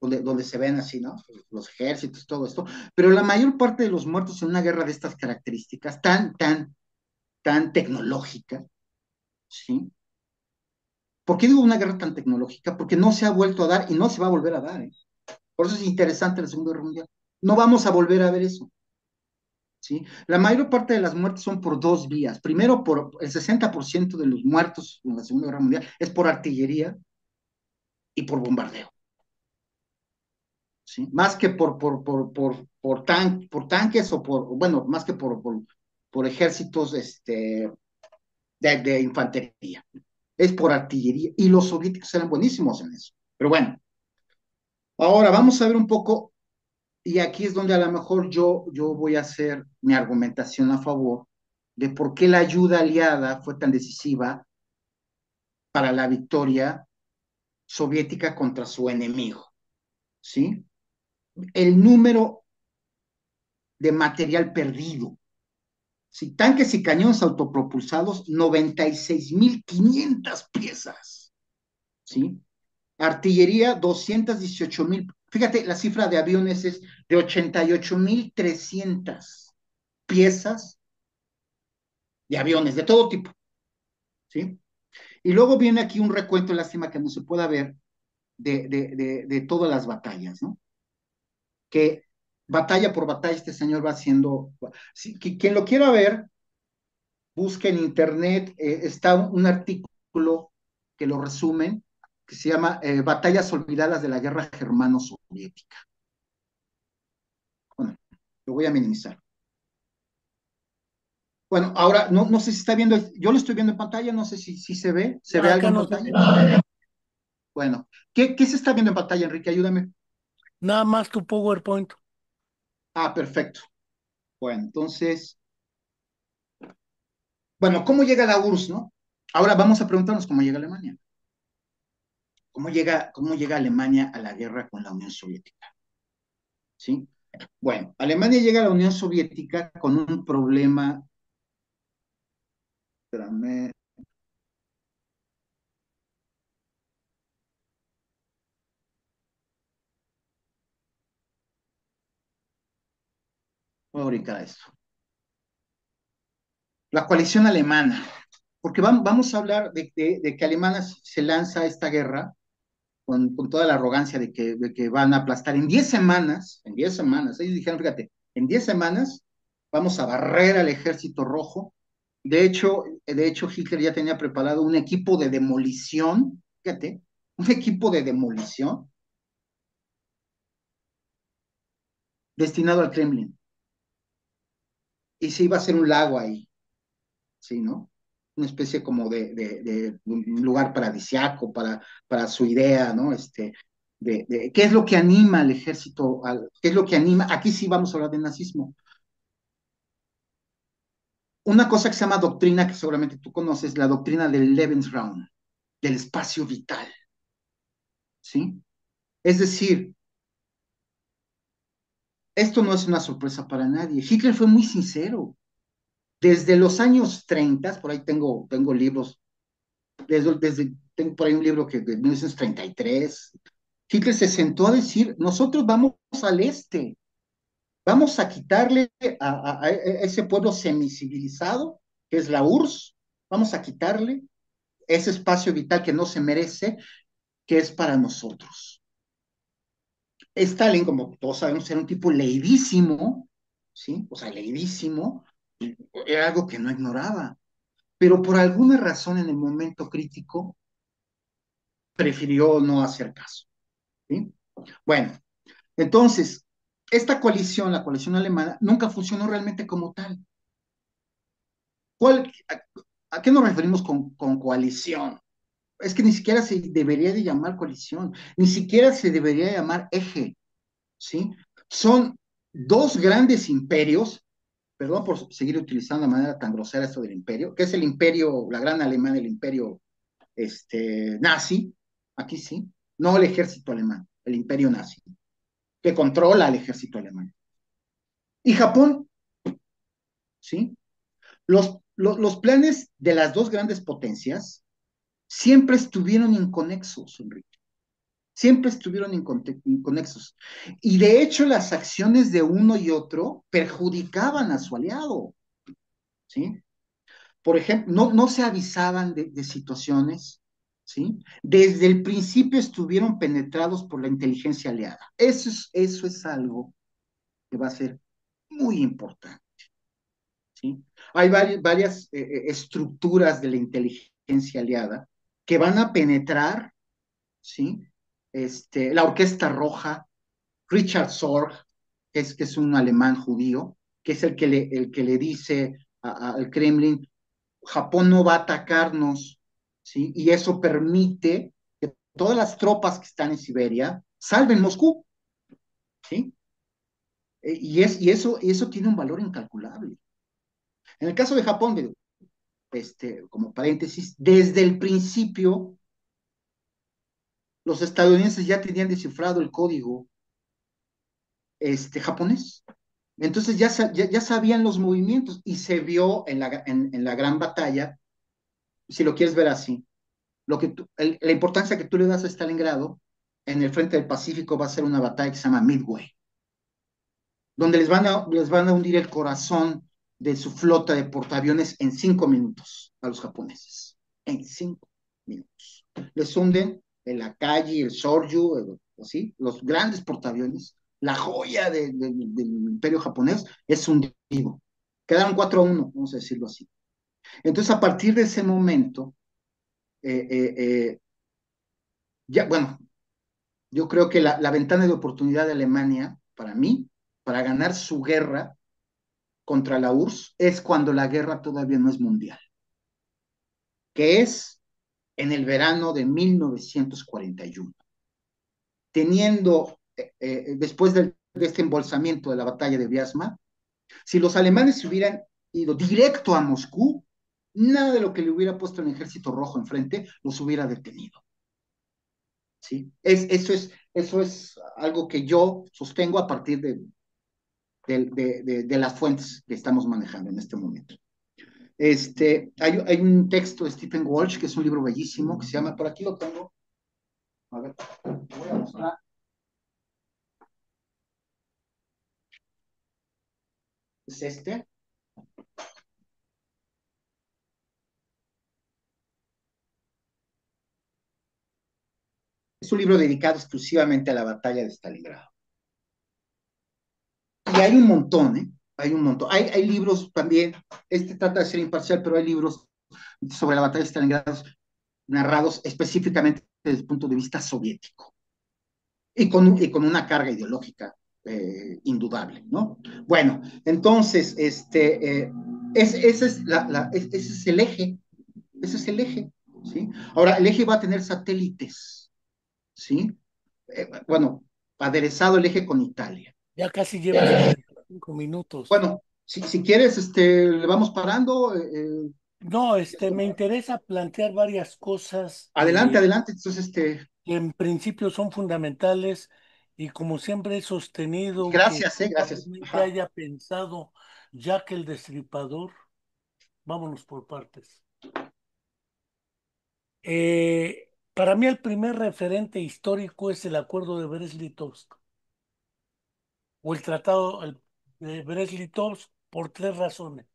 Donde se ven así, ¿no? Los ejércitos, todo esto, pero la mayor parte de los muertos en una guerra de estas características, tan tecnológica, ¿sí? ¿Por qué digo una guerra tan tecnológica? Porque no se ha vuelto a dar y no se va a volver a dar, ¿eh? Por eso es interesante la Segunda Guerra Mundial. No vamos a volver a ver eso, ¿sí? La mayor parte de las muertes son por dos vías. Primero, por el 60% de los muertos en la Segunda Guerra Mundial es por artillería y por bombardeo, ¿sí? Más que por tanques o bueno, más que por ejércitos de infantería. Es por artillería. Y los soviéticos eran buenísimos en eso. Pero bueno, ahora vamos a ver un poco, y aquí es donde a lo mejor yo voy a hacer mi argumentación a favor de por qué la ayuda aliada fue tan decisiva para la victoria soviética contra su enemigo, ¿sí? El número de material perdido. Si tanques y cañones autopropulsados, 96.500 piezas, ¿sí? Artillería, 218.000. Fíjate, la cifra de aviones es de 88.300 piezas de aviones, de todo tipo, ¿sí? Y luego viene aquí un recuento, lástima que no se pueda ver, de todas las batallas, ¿no? Que batalla por batalla este señor va haciendo, si, quien lo quiera ver, busque en internet, está un artículo que lo resumen, que se llama Batallas olvidadas de la guerra germano-soviética. Bueno, lo voy a minimizar. Bueno, ahora no sé si está viendo, yo lo estoy viendo en pantalla, no sé si se ve algo Acá en no se pantalla. ve. Bueno, qué se está viendo en pantalla, Enrique? Ayúdame. Nada más tu PowerPoint. Ah, perfecto. Bueno, entonces, bueno, ¿cómo llega la URSS, no? Ahora vamos a preguntarnos cómo llega Alemania. Cómo llega Alemania a la guerra con la Unión Soviética? ¿Sí? Bueno, Alemania llega a la Unión Soviética con un problema, espérame, voy a brincar a esto. La coalición alemana, porque vamos a hablar de que Alemania se lanza a esta guerra con toda la arrogancia de que van a aplastar en 10 semanas, ellos dijeron, fíjate, en 10 semanas vamos a barrer al ejército rojo. De hecho, Hitler ya tenía preparado un equipo de demolición, fíjate, un equipo de demolición destinado al Kremlin. Y se iba a hacer un lago ahí, ¿sí, no? Una especie como de un lugar paradisiaco para su idea, ¿no? ¿Qué es lo que anima al ejército? ¿Qué es lo que anima? Aquí sí vamos a hablar de nazismo. Una cosa que se llama doctrina, que seguramente tú conoces, la doctrina del Lebensraum, del espacio vital, ¿sí? Es decir, esto no es una sorpresa para nadie. Hitler fue muy sincero. Desde los años 30, por ahí tengo libros, tengo por ahí un libro que de 1933, Hitler se sentó a decir, nosotros vamos al este, vamos a quitarle a ese pueblo semicivilizado, que es la URSS, vamos a quitarle ese espacio vital que no se merece, que es para nosotros. Stalin, como todos sabemos, era un tipo leidísimo, ¿sí? O sea, leidísimo, era algo que no ignoraba, pero por alguna razón en el momento crítico prefirió no hacer caso, ¿sí? Bueno, entonces, esta coalición, la coalición alemana, nunca funcionó realmente como tal. ¿A qué nos referimos con coalición? Es que ni siquiera se debería de llamar coalición, ni siquiera se debería llamar eje, ¿sí? Son dos grandes imperios, perdón por seguir utilizando de manera tan grosera esto del imperio, que es el imperio, la gran Alemania, el imperio nazi, aquí sí, no el ejército alemán, el imperio nazi, que controla al ejército alemán. Y Japón, ¿sí? Los planes de las dos grandes potencias siempre estuvieron inconexos, Enrique. Siempre estuvieron inconexos. Y de hecho, las acciones de uno y otro perjudicaban a su aliado, ¿sí? Por ejemplo, no se avisaban de situaciones, ¿sí? Desde el principio estuvieron penetrados por la inteligencia aliada. Eso es algo que va a ser muy importante, ¿sí? Hay varias estructuras de la inteligencia aliada que van a penetrar, ¿sí? La Orquesta Roja, Richard Sorg, que es un alemán judío, que es el que le dice al Kremlin, Japón no va a atacarnos, ¿sí? Y eso permite que todas las tropas que están en Siberia salven Moscú, ¿sí? Y eso tiene un valor incalculable. En el caso de Japón, como paréntesis, desde el principio los estadounidenses ya tenían descifrado el código japonés. Entonces ya sabían los movimientos y se vio en la gran batalla, si lo quieres ver así, la importancia que tú le das a Stalingrado en el frente del Pacífico va a ser una batalla que se llama Midway, donde les van a hundir el corazón de su flota de portaaviones en 5 minutos a los japoneses. En 5 minutos. Les hunden el Akagi, el Soryu, así, los grandes portaaviones, la joya del imperio japonés, es hundido. Quedaron 4-1, vamos a decirlo así. Entonces, a partir de ese momento, eh, eh, eh, ya, bueno, yo creo que la ventana de oportunidad de Alemania, para mí, para ganar su guerra contra la URSS, es cuando la guerra todavía no es mundial, que es en el verano de 1941. Teniendo, después de este embolsamiento de la batalla de Viasma, si los alemanes se hubieran ido directo a Moscú, nada de lo que le hubiera puesto el ejército rojo enfrente los hubiera detenido. ¿Sí? Eso es algo que yo sostengo a partir de las fuentes que estamos manejando en este momento. Hay un texto de Stephen Walsh, que es un libro bellísimo, que se llama, por aquí lo tengo, a ver, voy a mostrar, es es un libro dedicado exclusivamente a la batalla de Stalingrado. Y hay un montón, ¿eh? Hay un montón. Hay libros también, trata de ser imparcial, pero hay libros sobre la batalla de Stalingrado narrados específicamente desde el punto de vista soviético y con una carga ideológica indudable, ¿no? Bueno, entonces, ese es el eje, ese es el eje, ¿sí? Ahora, el eje va a tener satélites, ¿sí? Bueno, aderezado el eje con Italia. Ya casi llevas 45 minutos. Bueno, si quieres, le vamos parando. No, me interesa plantear varias cosas Adelante, adelante. Entonces, que en principio son fundamentales y como siempre he sostenido que gracias, gracias. probablemente Ajá. haya pensado Jack el Destripador. Vámonos por partes. Para mí el primer referente histórico es el Acuerdo de Brest-Litovsk o el de Brest-Litovsk por tres razones.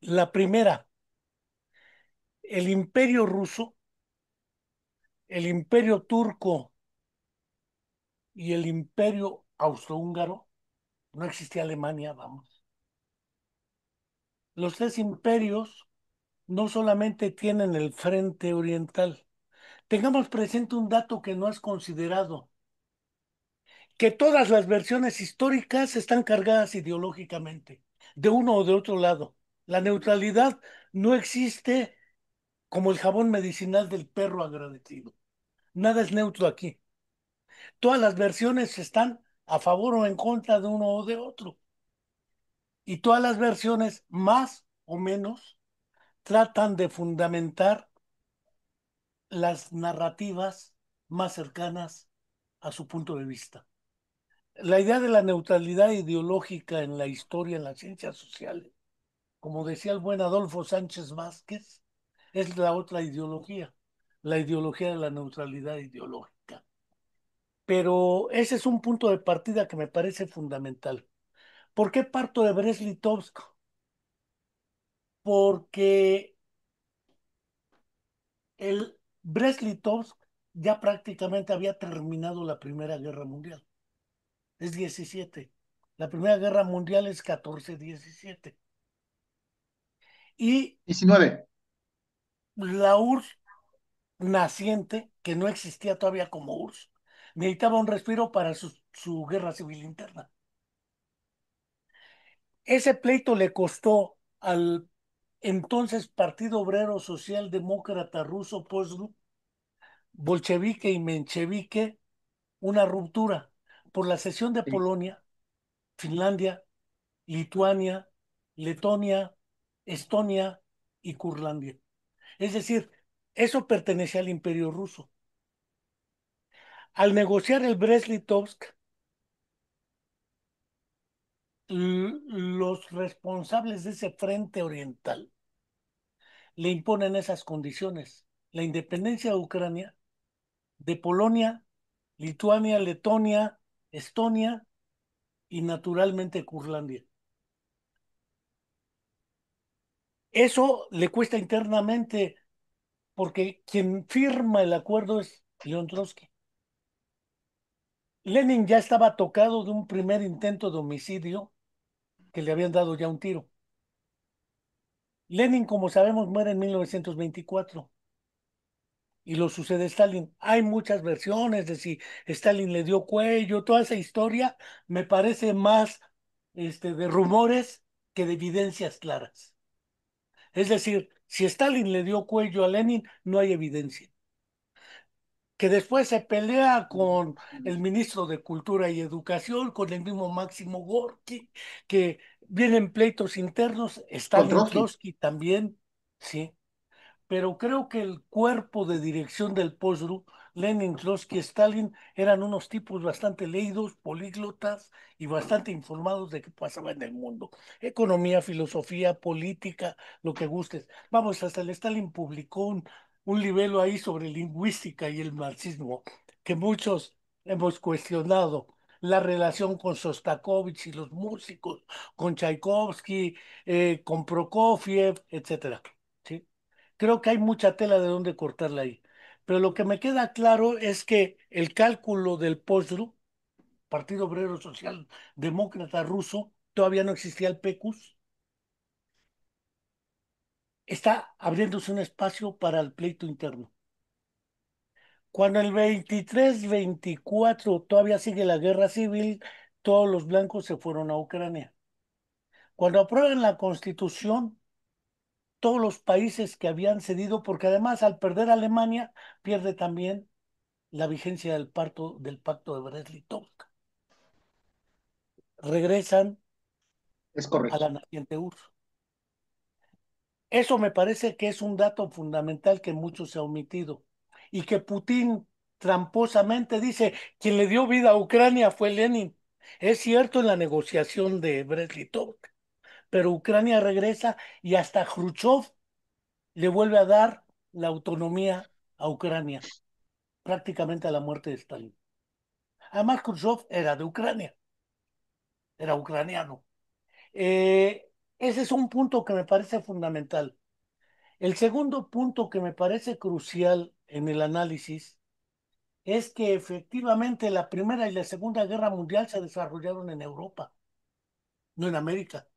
La primera, el Imperio ruso, el Imperio turco y el Imperio austrohúngaro, no existía Alemania, vamos. Los tres imperios no solamente tienen el frente oriental. Tengamos presente un dato que no has considerado, que todas las versiones históricas están cargadas ideológicamente, de uno o de otro lado. La neutralidad no existe como el jabón medicinal del perro agradecido. Nada es neutro aquí. Todas las versiones están a favor o en contra de uno o de otro. Y todas las versiones, más o menos, tratan de fundamentar las narrativas más cercanas a su punto de vista. La idea de la neutralidad ideológica en la historia, en las ciencias sociales, como decía el buen Adolfo Sánchez Vázquez, es la otra ideología, la ideología de la neutralidad ideológica. Pero ese es un punto de partida que me parece fundamental. ¿Por qué parto de Brest-Litovsk? Porque el Brest-Litovsk ya prácticamente había terminado la Primera Guerra Mundial. Es 17. La Primera Guerra Mundial es 14-17. Y 19. la URSS naciente, que no existía todavía como URSS, necesitaba un respiro para su guerra civil interna. Ese pleito le costó al entonces Partido Obrero Socialdemócrata Ruso Postgroup, bolchevique y menchevique, una ruptura por la cesión de Sí. Polonia, Finlandia, Lituania, Letonia, Estonia y Curlandia. Es decir, eso pertenecía al Imperio Ruso. Al negociar el Brest-Litovsk, los responsables de ese frente oriental le imponen esas condiciones. La independencia de Ucrania, de Polonia, Lituania, Letonia, Estonia y naturalmente Curlandia. Eso le cuesta internamente porque quien firma el acuerdo es León Trotsky. Lenin ya estaba tocado de un primer intento de homicidio que le habían dado ya un tiro. Lenin, como sabemos, muere en 1924 y lo sucede Stalin. Hay muchas versiones de si Stalin le dio cuello, toda esa historia me parece más de rumores que de evidencias claras. Es decir, si Stalin le dio cuello a Lenin, no hay evidencia. Que después se pelea con el ministro de Cultura y Educación, con el mismo Máximo Gorki, que vienen pleitos internos, Con Stalin Trotsky, Trotsky también, sí, pero creo que el cuerpo de dirección del Posdru, Lenin, Trotsky, Stalin, eran unos tipos bastante leídos, políglotas y bastante informados de qué pasaba en el mundo. Economía, filosofía, política, lo que gustes. Vamos, hasta el Stalin publicó un libelo ahí sobre lingüística y el marxismo, que muchos hemos cuestionado. La relación con Sostakovich y los músicos, con Tchaikovsky, con Prokofiev, etcétera. ¿Sí? Creo que hay mucha tela de dónde cortarla ahí. Pero lo que me queda claro es que el cálculo del POSDRU, Partido Obrero Social Demócrata Ruso, todavía no existía el PECUS, está abriéndose un espacio para el pleito interno. Cuando el 23-24 todavía sigue la guerra civil, todos los blancos se fueron a Ucrania. Cuando aprueban la constitución, todos los países que habían cedido, porque además al perder Alemania, pierde también la vigencia del pacto de Brest-Litovsk. Regresan es a la correcto. naciente URSS. Eso me parece que es un dato fundamental que mucho se ha omitido y que Putin tramposamente dice, quien le dio vida a Ucrania fue Lenin. Es cierto en la negociación de Brest-Litovsk, pero Ucrania regresa y hasta Khrushchev le vuelve a dar la autonomía a Ucrania, prácticamente a la muerte de Stalin. Además, Khrushchev era de Ucrania, era ucraniano. Ese es un punto que me parece fundamental. El segundo punto que me parece crucial en el análisis es que efectivamente la Primera y la Segunda Guerra Mundial se desarrollaron en Europa, no en América.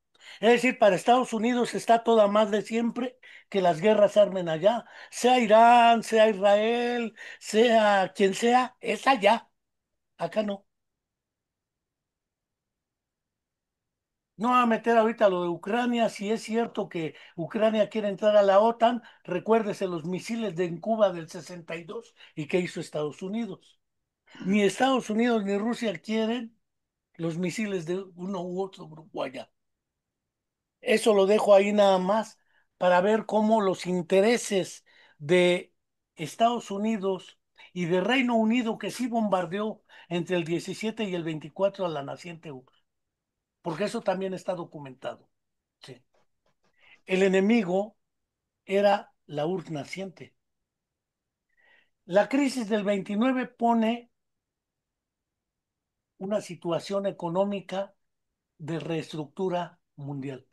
Es decir, para Estados Unidos está toda más de siempre que las guerras se armen allá, sea Irán, sea Israel, sea quien sea, es allá, acá no. No va a meter ahorita lo de Ucrania. Si es cierto que Ucrania quiere entrar a la OTAN, recuérdese los misiles de en Cuba del 62 y qué hizo Estados Unidos. Ni Estados Unidos ni Rusia quieren los misiles de uno u otro grupo allá. Eso lo dejo ahí nada más para ver cómo los intereses de Estados Unidos y de Reino Unido, que sí bombardeó entre el 17 y el 24 a la naciente URSS, porque eso también está documentado. Sí. El enemigo era la URSS naciente. La crisis del 29 pone una situación económica de reestructura mundial.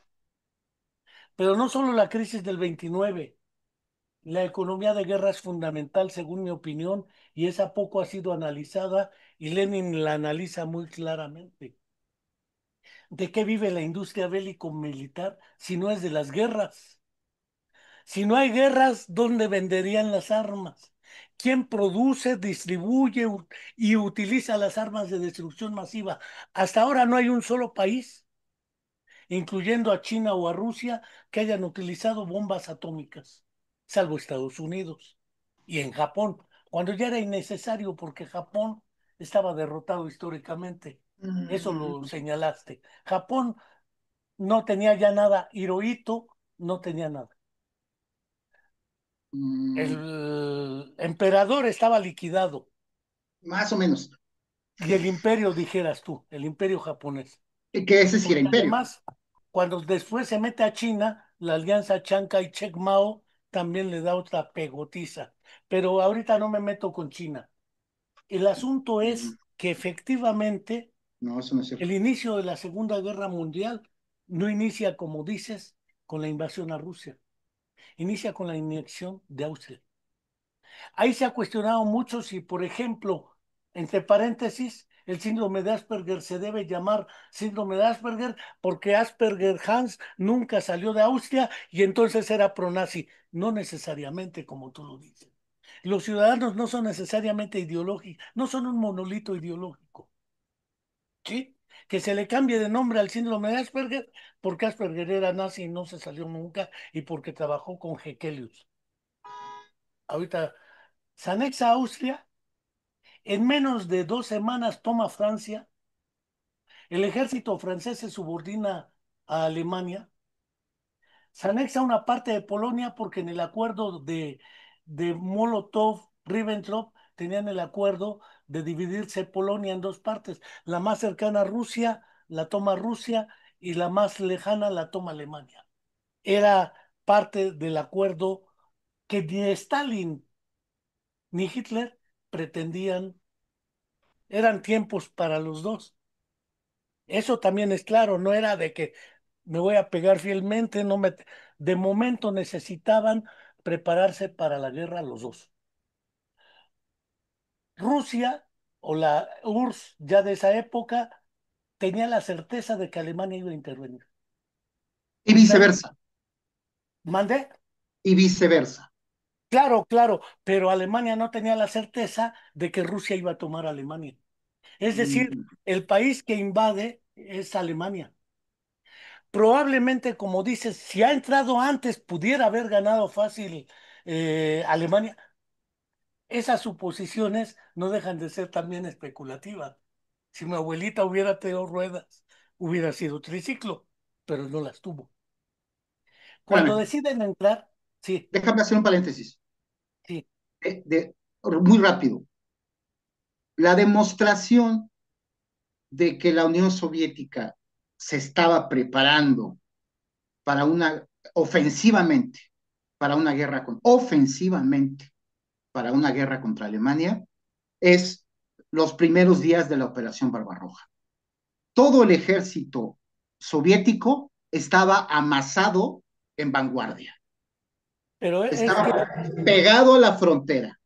Pero no solo la crisis del 29, la economía de guerra es fundamental, según mi opinión, y esa poco ha sido analizada y Lenin la analiza muy claramente. ¿De qué vive la industria bélico-militar si no es de las guerras? Si no hay guerras, ¿dónde venderían las armas? ¿Quién produce, distribuye y utiliza las armas de destrucción masiva? Hasta ahora no hay un solo país, incluyendo a China o a Rusia, que hayan utilizado bombas atómicas, salvo Estados Unidos y en Japón, cuando ya era innecesario porque Japón estaba derrotado históricamente. Eso lo Mm, señalaste. Japón no tenía ya nada, Hirohito no tenía nada. mm, El emperador estaba liquidado más o menos. y el imperio, dijeras tú, el imperio japonés. Que ese sí era Porque imperio. además, cuando después se mete a China, la alianza Chiang Kai-shek Mao también le da otra pegotiza. Pero ahorita no me meto con China. El asunto Mm, es que efectivamente no, eso no es cierto. el inicio de la Segunda Guerra Mundial no inicia, como dices, con la invasión a Rusia, inicia con la inyección de Austria. Ahí se ha cuestionado mucho si, por ejemplo, entre paréntesis, El síndrome de Asperger se debe llamar síndrome de Asperger porque Asperger Hans nunca salió de Austria y entonces era pronazi, no necesariamente como tú lo dices. Los ciudadanos no son necesariamente ideológicos, no son un monolito ideológico, ¿sí? Que se le cambie de nombre al síndrome de Asperger porque Asperger era nazi y no se salió nunca y porque trabajó con Hekelius. Ahorita se anexa a Austria, en menos de 2 semanas toma Francia, el ejército francés se subordina a Alemania, se anexa una parte de Polonia porque en el acuerdo de Molotov-Ribbentrop tenían el acuerdo de dividirse Polonia en dos partes. La más cercana a Rusia la toma Rusia y la más lejana la toma Alemania. Era parte del acuerdo que ni Stalin ni Hitler pretendían, eran tiempos para los dos. Eso también es claro, no era de que me voy a pegar fielmente, no me... De momento necesitaban prepararse para la guerra los dos. Rusia o la URSS ya de esa época tenía la certeza de que Alemania iba a intervenir. Y Stalin, viceversa, mandé, y viceversa. claro, claro, pero Alemania no tenía la certeza de que Rusia iba a tomar Alemania. Es decir, Mm, el país que invade es Alemania. Probablemente, como dices, si ha entrado antes, pudiera haber ganado fácil Alemania. Esas suposiciones no dejan de ser también especulativas. Si mi abuelita hubiera tenido ruedas, hubiera sido triciclo, pero no las tuvo. Cuando Espérame, deciden entrar, sí, déjame hacer un paréntesis. sí, Muy rápido. La demostración de que la Unión Soviética se estaba preparando para una, ofensivamente, para una guerra ofensivamente, para una guerra contra Alemania, es los primeros días de la Operación Barbarroja. Todo el ejército soviético estaba amasado en vanguardia, pero es que estaba pegado a la frontera.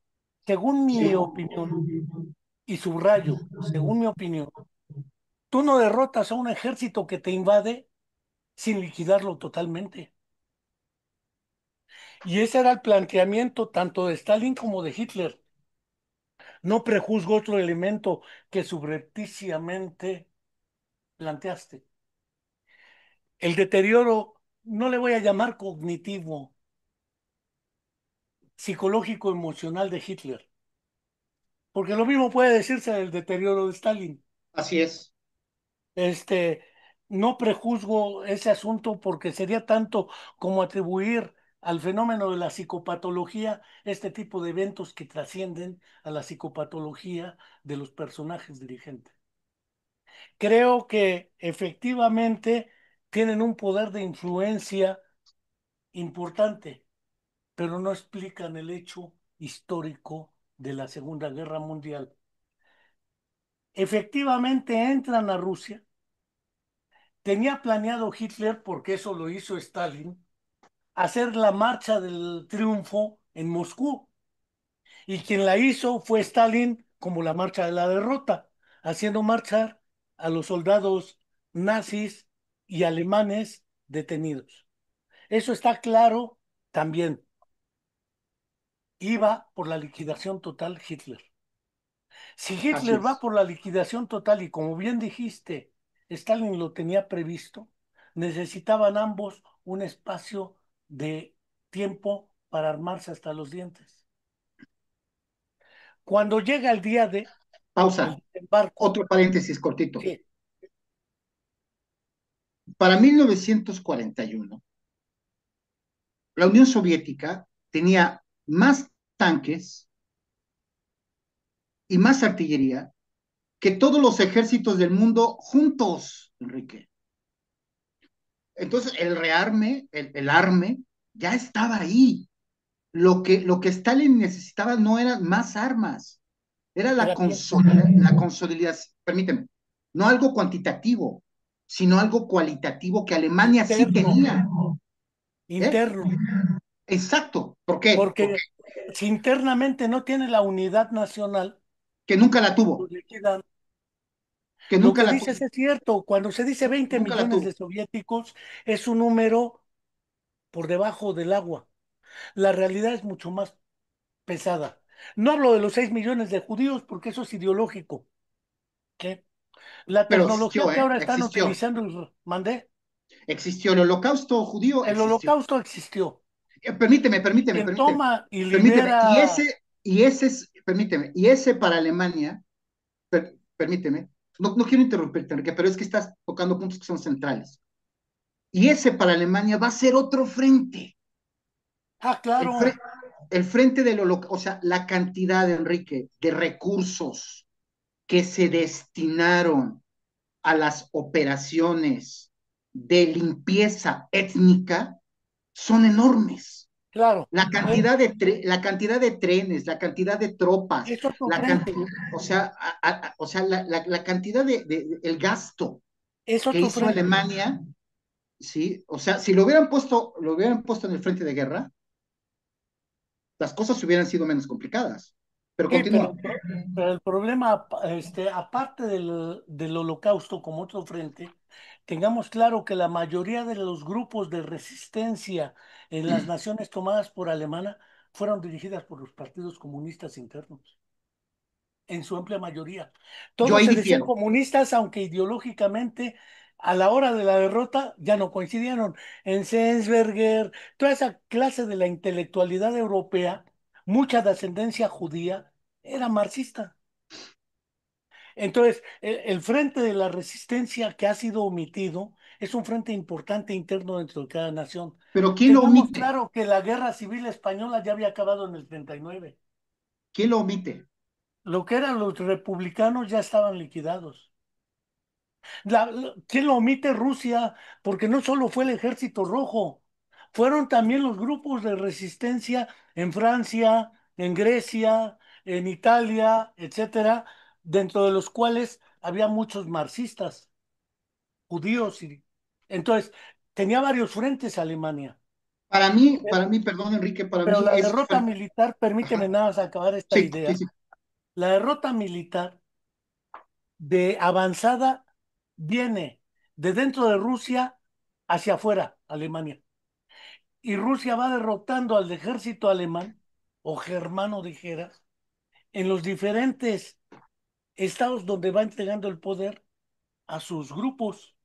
según mi opinión, y subrayo, según mi opinión, tú no derrotas a un ejército que te invade sin liquidarlo totalmente. Y ese era el planteamiento tanto de Stalin como de Hitler. No prejuzgo otro elemento que subrepticiamente planteaste. El deterioro, no le voy a llamar cognitivo, psicológico, emocional de Hitler, porque lo mismo puede decirse del deterioro de Stalin. Así es. Este, no prejuzgo ese asunto porque sería tanto como atribuir al fenómeno de la psicopatología este tipo de eventos que trascienden a la psicopatología de los personajes dirigentes. Creo que efectivamente tienen un poder de influencia importante, pero no explican el hecho histórico de la Segunda Guerra Mundial. Efectivamente entran a Rusia. Tenía planeado Hitler, porque eso lo hizo Stalin, hacer la marcha del triunfo en Moscú. Y quien la hizo fue Stalin como la marcha de la derrota, haciendo marchar a los soldados nazis y alemanes detenidos. Eso está claro también. Iba por la liquidación total Hitler. Si Así Hitler va es. por la liquidación total y como bien dijiste, Stalin lo tenía previsto, necesitaban ambos un espacio de tiempo para armarse hasta los dientes. Cuando llega el día de el Pausa. desembarco, Otro paréntesis cortito. sí, Para 1941, la Unión Soviética tenía más tanques y más artillería que todos los ejércitos del mundo juntos, Enrique. Entonces, el rearme, el arme, ya estaba ahí. Lo que Stalin necesitaba no eran más armas, era era tiempo. la consolidación, permíteme, no algo cuantitativo, sino algo cualitativo que Alemania sí Interno, tenía. ¿Eh? interno, Exacto. ¿Por qué? Porque porque si internamente no tiene la unidad nacional, que nunca la tuvo. pues liquidan. que Lo nunca que la, dices es cierto. Cuando se dice 20 nunca la millones de tuvo. soviéticos, es un número por debajo del agua. La realidad es mucho más pesada. No hablo de los 6 millones de judíos porque eso es ideológico. ¿Qué? La Pero tecnología existió, que ¿eh? ahora están Existió. utilizando, mandé, Existió. El holocausto judío el existió. holocausto existió. Permíteme, permíteme, Quien permíteme, toma y permíteme. lidera, Y ese es, permíteme, y ese para Alemania, permíteme, no, no quiero interrumpirte, Enrique, pero es que estás tocando puntos que son centrales. Y ese para Alemania va a ser otro frente. El, fre- claro, el frente del holocausto, o sea, la cantidad, de Enrique, de recursos que se destinaron a las operaciones de limpieza étnica son enormes. claro, La cantidad de trenes, la cantidad de tropas, es otro la frente, cantidad, o sea la cantidad el gasto es que otro hizo frente. Alemania, ¿sí? O sea, si lo hubieran puesto en el frente de guerra, las cosas hubieran sido menos complicadas. Pero Sí, continúa. pero el problema, aparte del holocausto como otro frente, tengamos claro que la mayoría de los grupos de resistencia en las naciones tomadas por Alemania fueron dirigidas por los partidos comunistas internos, en su amplia mayoría. Yo Todos ahí se decían difiero. comunistas, aunque ideológicamente a la hora de la derrota ya no coincidieron. En Sensberger, toda esa clase de la intelectualidad europea, mucha de ascendencia judía, era marxista. Entonces, el frente de la resistencia que ha sido omitido es un frente importante interno dentro de cada nación. Pero ¿quién lo Tengamos omite? claro que la guerra civil española ya había acabado en el 39. ¿Quién lo omite? Lo que eran los republicanos ya estaban liquidados. ¿Quién lo omite? Rusia, porque no solo fue el ejército rojo, fueron también los grupos de resistencia en Francia, en Grecia, en Italia, etcétera, dentro de los cuales había muchos marxistas, judíos. Entonces, tenía varios frentes Alemania. Perdón, Enrique, para Pero mí la esos derrota fueron. militar, permíteme Ajá. nada más acabar esta Sí, sí, idea, sí. la derrota militar de avanzada viene de dentro de Rusia hacia afuera, Alemania. Y Rusia va derrotando al ejército alemán, o germano dijeras, en los diferentes estados donde va entregando el poder a sus grupos,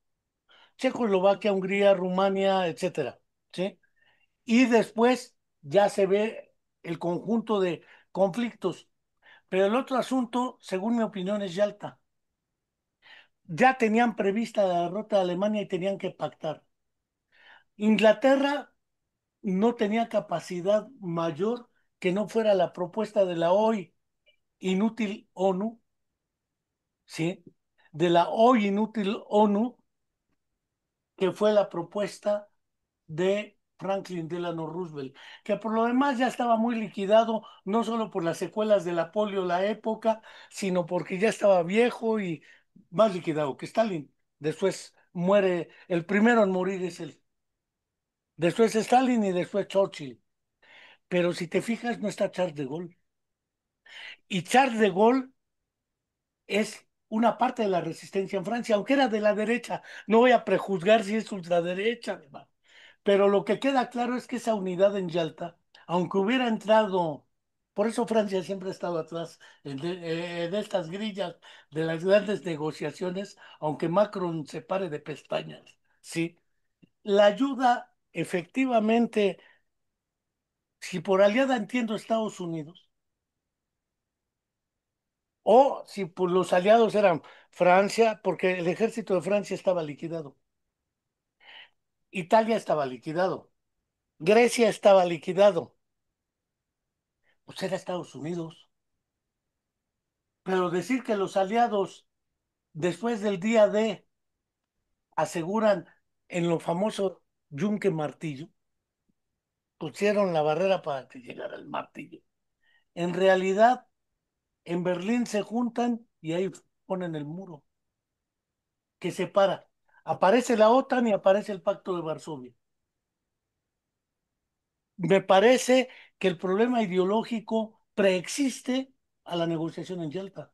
Checoslovaquia, Hungría, Rumania, etcétera, ¿sí? Y después ya se ve el conjunto de conflictos. Pero el otro asunto, según mi opinión, es Yalta. Ya tenían prevista la derrota de Alemania y tenían que pactar. Inglaterra no tenía capacidad mayor que no fuera la propuesta de la hoy inútil ONU, ¿sí? De la hoy inútil ONU, que fue la propuesta de Franklin Delano Roosevelt, que por lo demás ya estaba muy liquidado, no solo por las secuelas de la polio la época, sino porque ya estaba viejo y más liquidado que Stalin. Después muere, el primero en morir es él. Después Stalin y después Churchill. Pero si te fijas, no está Charles de Gaulle. Y Charles de Gaulle es una parte de la resistencia en Francia, aunque era de la derecha. No voy a prejuzgar si es ultraderecha, además. Pero lo que queda claro es que esa unidad en Yalta, aunque hubiera entrado, por eso Francia siempre ha estado atrás de estas grillas, de las grandes negociaciones, aunque Macron se pare de pestañas, ¿sí? La ayuda efectivamente, si por aliada entiendo Estados Unidos, o si por los aliados eran Francia, porque el ejército de Francia estaba liquidado, Italia estaba liquidado, Grecia estaba liquidado, pues era Estados Unidos. Pero decir que los aliados, después del día D, aseguran en lo famoso yunque martillo, pusieron la barrera para que llegara el martillo. En realidad, en Berlín se juntan y ahí ponen el muro que separa. Aparece la OTAN y aparece el Pacto de Varsovia. Me parece que el problema ideológico preexiste a la negociación en Yalta.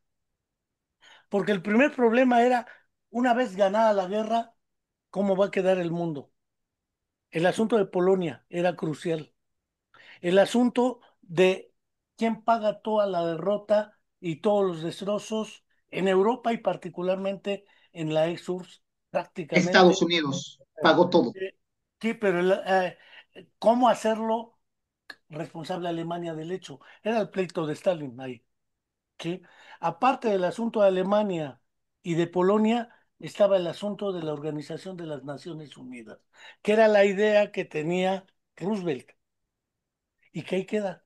porque el primer problema era, una vez ganada la guerra, ¿cómo va a quedar el mundo? El asunto de Polonia era crucial. El asunto de quién paga toda la derrota y todos los destrozos en Europa y particularmente en la ex-URSS, prácticamente. Estados Unidos pagó todo. Eh, Sí, pero ¿cómo hacerlo responsable a Alemania del hecho? Era el pleito de Stalin ahí. ¿Sí? Aparte del asunto de Alemania y de Polonia, estaba el asunto de la Organización de las Naciones Unidas, que era la idea que tenía Roosevelt y que ahí queda,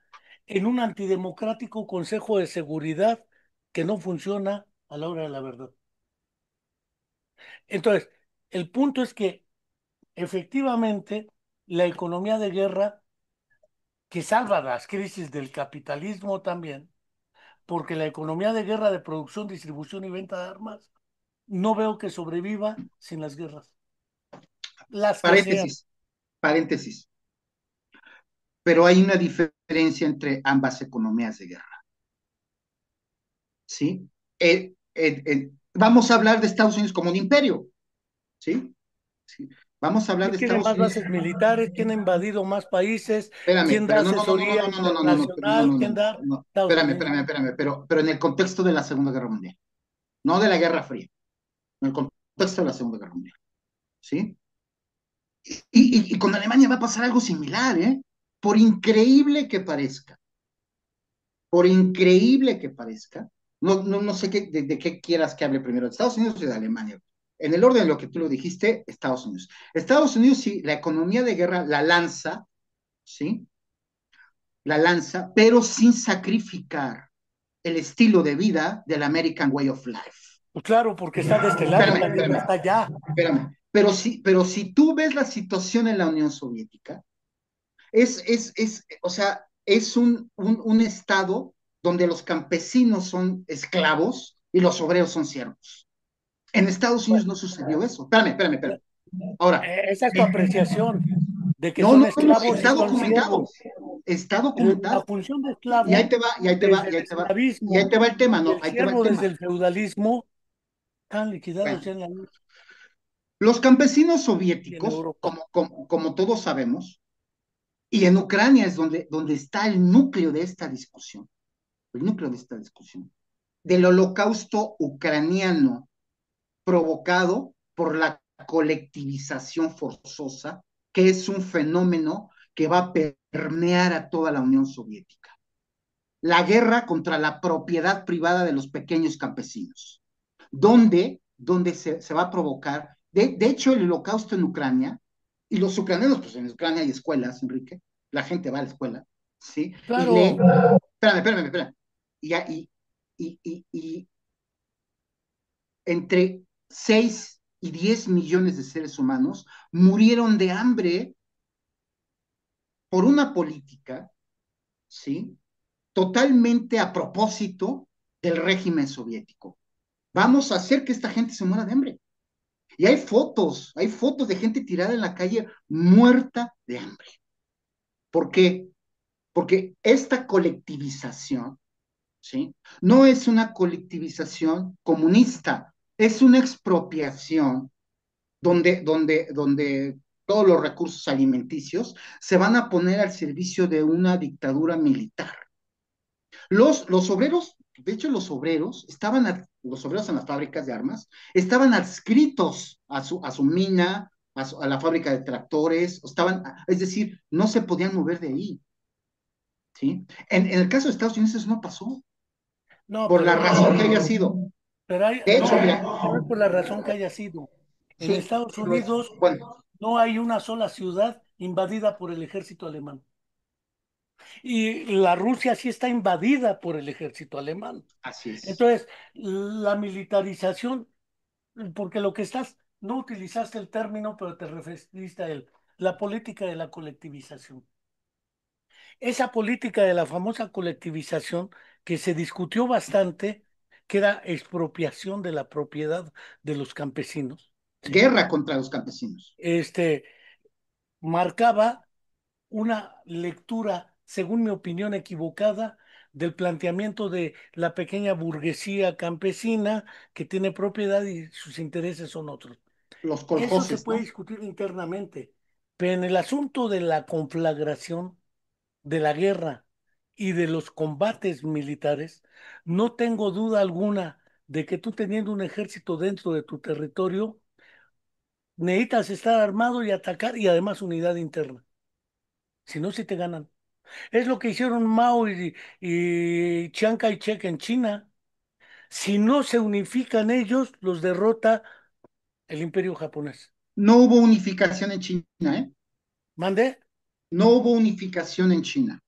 en un antidemocrático Consejo de Seguridad que no funciona a la hora de la verdad. Entonces, el punto es que efectivamente la economía de guerra, que salva las crisis del capitalismo también, porque la economía de guerra de producción, distribución y venta de armas, no veo que sobreviva sin las guerras, las que sean. Paréntesis, paréntesis. Pero hay una diferencia entre ambas economías de guerra, ¿sí? Vamos a hablar de Estados Unidos como un imperio, ¿sí? ¿Sí? Vamos a hablar ¿Quién de tiene Estados más Unidos. bases militares? ¿Quién ha invadido más países? Espérame, ¿Quién da pero no, no, no, no, no, asesoría no, no, no, no, no, no, internacional? no, ¿Quién no, da? no, Estados espérame, Unidos. espérame, espérame, pero en el contexto de la Segunda Guerra Mundial, no de la Guerra Fría, en el contexto de la Segunda Guerra Mundial, ¿sí? Y con Alemania va a pasar algo similar, ¿eh? Por increíble que parezca, por increíble que parezca, no sé de qué quieras que hable primero, de Estados Unidos y de Alemania. En el orden de lo que tú lo dijiste, Estados Unidos. Estados Unidos, sí, la economía de guerra la lanza, ¿sí? La lanza, pero sin sacrificar el estilo de vida del American Way of Life. Pues claro, porque está de este lado, Espérame, la guerra espérame, está allá. espérame. Pero si tú ves la situación en la Unión Soviética, o sea, es un estado donde los campesinos son esclavos y los obreros son siervos. En Estados Bueno, Unidos no sucedió eso. Espérame. Ahora, esa es tu apreciación de que no, son no, no, esclavos y está son documentado. siervos. Está La documentado. función de Y ahí esclavo te va, y ahí te va, desde y el ahí te va, y ahí esclavismo te va el tema, y no, el ahí te va el siervo desde tema. el feudalismo están liquidados Bueno, ya en la lucha los campesinos y en soviéticos, Europa. como todos sabemos, y en Ucrania es donde está el núcleo de esta discusión, el núcleo de esta discusión, del holocausto ucraniano provocado por la colectivización forzosa, que es un fenómeno que va a permear a toda la Unión Soviética. La guerra contra la propiedad privada de los pequeños campesinos, donde se va a provocar, de hecho, el holocausto en Ucrania, y los ucranianos, pues en Ucrania hay escuelas, Enrique, la gente va a la escuela, ¿sí? Y lee, Claro, espérame, y entre 6 y 10 millones de seres humanos murieron de hambre por una política, ¿sí? Totalmente a propósito del régimen soviético. Vamos a hacer que esta gente se muera de hambre. Y hay fotos de gente tirada en la calle muerta de hambre. ¿Por qué? Porque esta colectivización, ¿sí? No es una colectivización comunista, es una expropiación donde todos los recursos alimenticios se van a poner al servicio de una dictadura militar. Los obreros, de hecho, los obreros en las fábricas de armas, estaban adscritos a su mina, a la fábrica de tractores, es decir, no se podían mover de ahí, ¿sí? En el caso de Estados Unidos eso no pasó, no, por la razón que haya sido. De hecho, no, mira, no es por la razón que haya sido. En sí, Estados pero es, Unidos bueno, no hay una sola ciudad invadida por el ejército alemán. Y la Rusia sí está invadida por el ejército alemán. así es. Entonces, la militarización, porque lo que estás, no utilizaste el término, pero te referiste a él, la política de la colectivización. Esa política de la famosa colectivización que se discutió bastante, que era expropiación de la propiedad de los campesinos, ¿sí? Guerra contra los campesinos. Este, marcaba una lectura, según mi opinión, equivocada del planteamiento de la pequeña burguesía campesina que tiene propiedad y sus intereses son otros. los Eso se coljoses, puede ¿no? discutir internamente, pero en el asunto de la conflagración, de la guerra y de los combates militares, no tengo duda alguna de que tú teniendo un ejército dentro de tu territorio, necesitas estar armado y atacar y además unidad interna. Si no, si te ganan. Es lo que hicieron Mao y Chiang Kai-shek en China. Si no se unifican ellos, los derrota el imperio japonés. No hubo unificación en China, ¿eh? ¿Mande? No hubo unificación en China.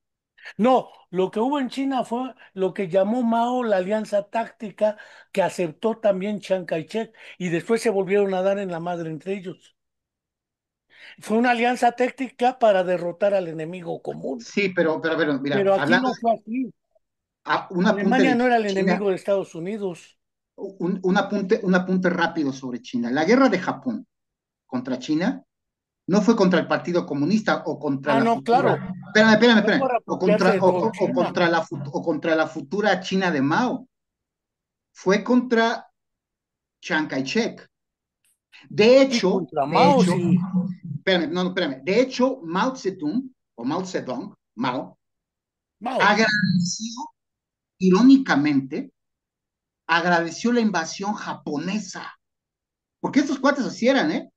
No, lo que hubo en China fue lo que llamó Mao la alianza táctica que aceptó también Chiang Kai-shek y después se volvieron a dar en la madre entre ellos. Fue una alianza táctica para derrotar al enemigo común, Sí, pero, mira, pero aquí hablando, no fue así. un apunte Alemania de no era el China, enemigo de Estados Unidos. un apunte rápido sobre China. La guerra de Japón contra China no fue contra el Partido Comunista o contra Ah, la no, futura, claro, fue espérame, por apropiarse de todo China o contra la futura China de Mao, fue contra Chiang Kai-shek. y contra De Mao, hecho, sí, espérame, no, no, espérame, de hecho, Mao Zedong, Mao, Mao. agradeció, irónicamente, agradeció la invasión japonesa, porque estos cuates así eran, ¿eh?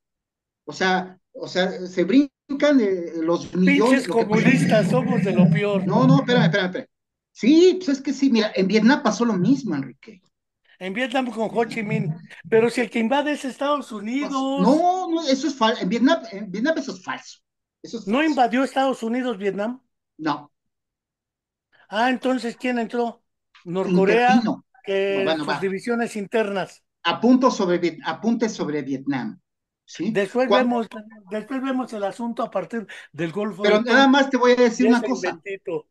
Se brincan los millones, Pinches lo que pasó. comunistas, somos de lo peor. No, no, espérame. Sí, pues es que sí, mira, en Vietnam pasó lo mismo, Enrique. En Vietnam con Ho Chi Minh. Pero si el que invade es Estados Unidos, No, no, eso es falso. En Vietnam eso es falso. Eso es ¿no falso. invadió Estados Unidos Vietnam? No, Ah, entonces, ¿quién entró? Norcorea, intervino. que Bueno, sus va. divisiones internas. Apunte sobre Vietnam, ¿sí? Después vemos el asunto a partir del Golfo de Pero nada Tonkin más te voy a decir y una ese cosa. inventito.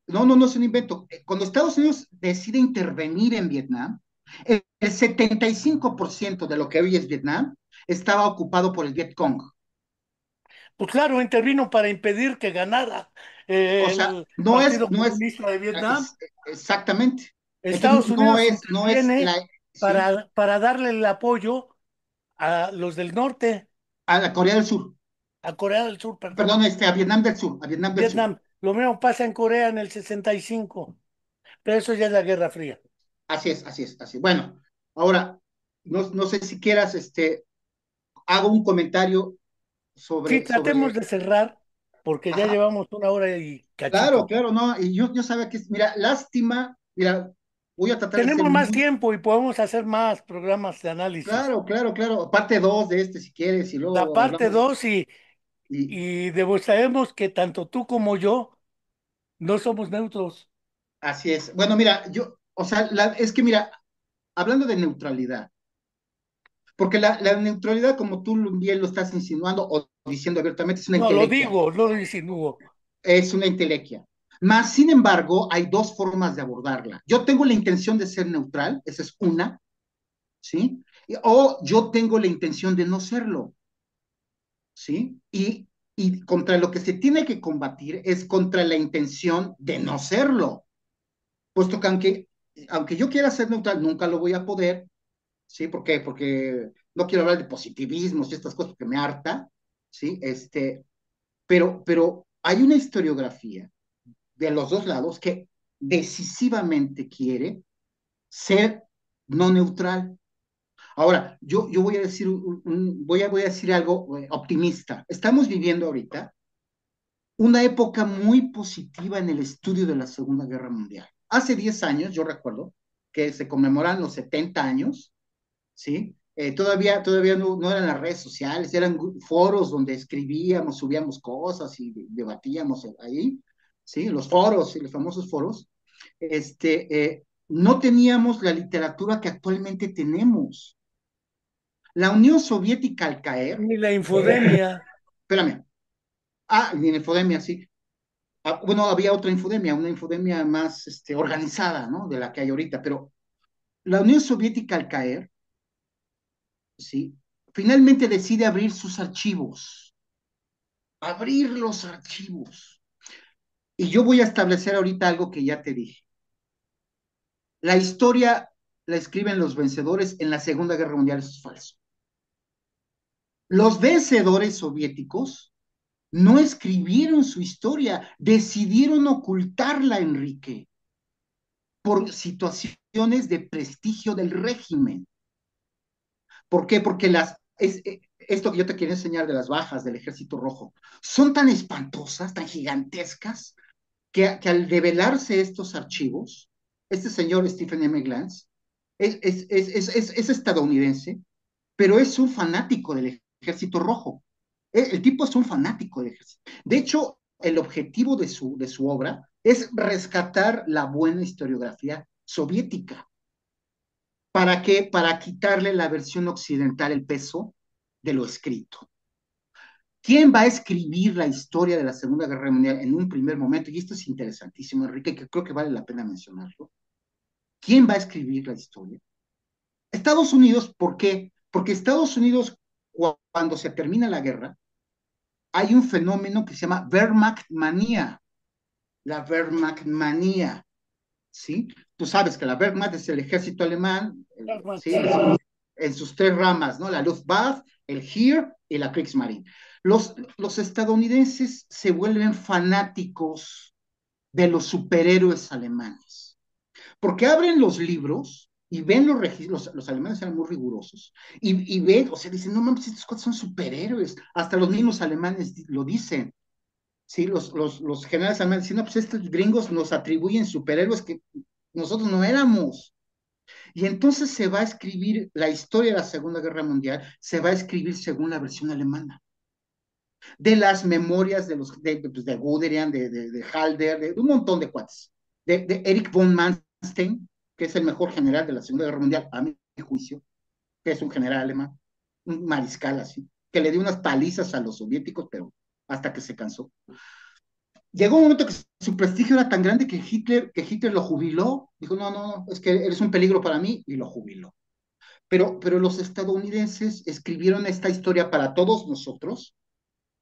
No es un invento. Cuando Estados Unidos decide intervenir en Vietnam, el 75% de lo que hoy es Vietnam estaba ocupado por el Vietcong. Pues claro, intervino para impedir que ganara O sea, el Partido no es, Comunista de Vietnam. exactamente. Entonces, Estados Unidos no es interviene sí, para darle el apoyo a los del norte, a la Corea del Sur, a Corea del Sur, perdón. perdón, a Vietnam del Sur, a Vietnam del Sur. Vietnam. Lo mismo pasa en Corea en el 65, pero eso ya es la Guerra Fría. Así es. Bueno, ahora, no sé si quieras, hago un comentario Sí, tratemos sobre, de cerrar, porque ya ajá, llevamos una hora y claro, cachito. claro, no, y yo sabía que, mira, lástima, mira, voy a tratar de ser Tenemos más muy, tiempo y podemos hacer más programas de análisis. claro, parte dos de este si quieres, y La luego parte hablamos, 2 y, y demostraremos que tanto tú como yo no somos neutros. así es. Bueno, mira, es que mira, hablando de neutralidad, porque la neutralidad, como tú bien lo estás insinuando o diciendo abiertamente, es una No lo entelequia, digo, no lo insinúo. es una entelequia. Más, sin embargo, hay dos formas de abordarla. Yo tengo la intención de ser neutral, esa es una, ¿sí? O yo tengo la intención de no serlo, ¿sí? Y contra lo que se tiene que combatir es contra la intención de no serlo, puesto que aunque yo quiera ser neutral, nunca lo voy a poder, ¿sí? ¿Por qué? Porque no quiero hablar de positivismos y estas cosas que me harta, ¿sí? Pero hay una historiografía de los dos lados que decisivamente quiere ser no neutral. Ahora, yo voy a decir, voy a decir algo optimista. Estamos viviendo ahorita una época muy positiva en el estudio de la Segunda Guerra Mundial. Hace 10 años, yo recuerdo, que se conmemoran los 70 años, ¿sí? Todavía no eran las redes sociales, eran foros donde escribíamos, subíamos cosas y debatíamos ahí, ¿sí? Los foros, los famosos foros. No teníamos la literatura que actualmente tenemos. La Unión Soviética al caer, Ni la infodemia. espérame, y en infodemia, sí. Bueno, había otra infodemia, una infodemia más organizada, ¿no? De la que hay ahorita, pero la Unión Soviética al caer, ¿sí? Finalmente decide abrir sus archivos, abrir los archivos. Y yo voy a establecer ahorita algo que ya te dije. La historia la escriben los vencedores en la Segunda Guerra Mundial, eso es falso. Los vencedores soviéticos no escribieron su historia, decidieron ocultarla, Enrique, por situaciones de prestigio del régimen. ¿Por qué? Porque esto que yo te quiero enseñar de las bajas del Ejército Rojo son tan espantosas, tan gigantescas, que al develarse estos archivos, este señor Stephen M. Glantz es estadounidense, pero es un fanático del Ejército Rojo. El tipo es un fanático del ejército. De hecho, el objetivo de su obra es rescatar la buena historiografía soviética. ¿Para qué? Para quitarle la versión occidental el peso de lo escrito. ¿Quién va a escribir la historia de la Segunda Guerra Mundial en un primer momento? Y esto es interesantísimo, Enrique, que creo que vale la pena mencionarlo. ¿Quién va a escribir la historia? Estados Unidos, ¿por qué? Porque Estados Unidos, cuando se termina la guerra, hay un fenómeno que se llama Wehrmachtmanía. La Wehrmachtmanía, ¿sí? Tú sabes que la Wehrmacht es el ejército alemán, ¿sí? Sí. En sus tres ramas, ¿no? La Luftwaffe, el Heer y la Kriegsmarine. Los estadounidenses se vuelven fanáticos de los superhéroes alemanes, porque abren los libros y ven los registros, los alemanes eran muy rigurosos, y ven, o sea, dicen, no mames, estos cuatro son superhéroes, hasta los mismos alemanes lo dicen, ¿sí? Los generales alemanes dicen, no, pues estos gringos nos atribuyen superhéroes que nosotros no éramos. Y entonces se va a escribir la historia de la Segunda Guerra Mundial, se va a escribir según la versión alemana, de las memorias pues, de Guderian, de Halder, de un montón de cuates, de Erich von Manstein, que es el mejor general de la Segunda Guerra Mundial, a mi juicio, que es un general alemán, un mariscal así, que le dio unas palizas a los soviéticos, pero hasta que se cansó. Llegó un momento que su prestigio era tan grande que Hitler lo jubiló, dijo, no, no, no, es que eres un peligro para mí, y lo jubiló. Pero los estadounidenses escribieron esta historia para todos nosotros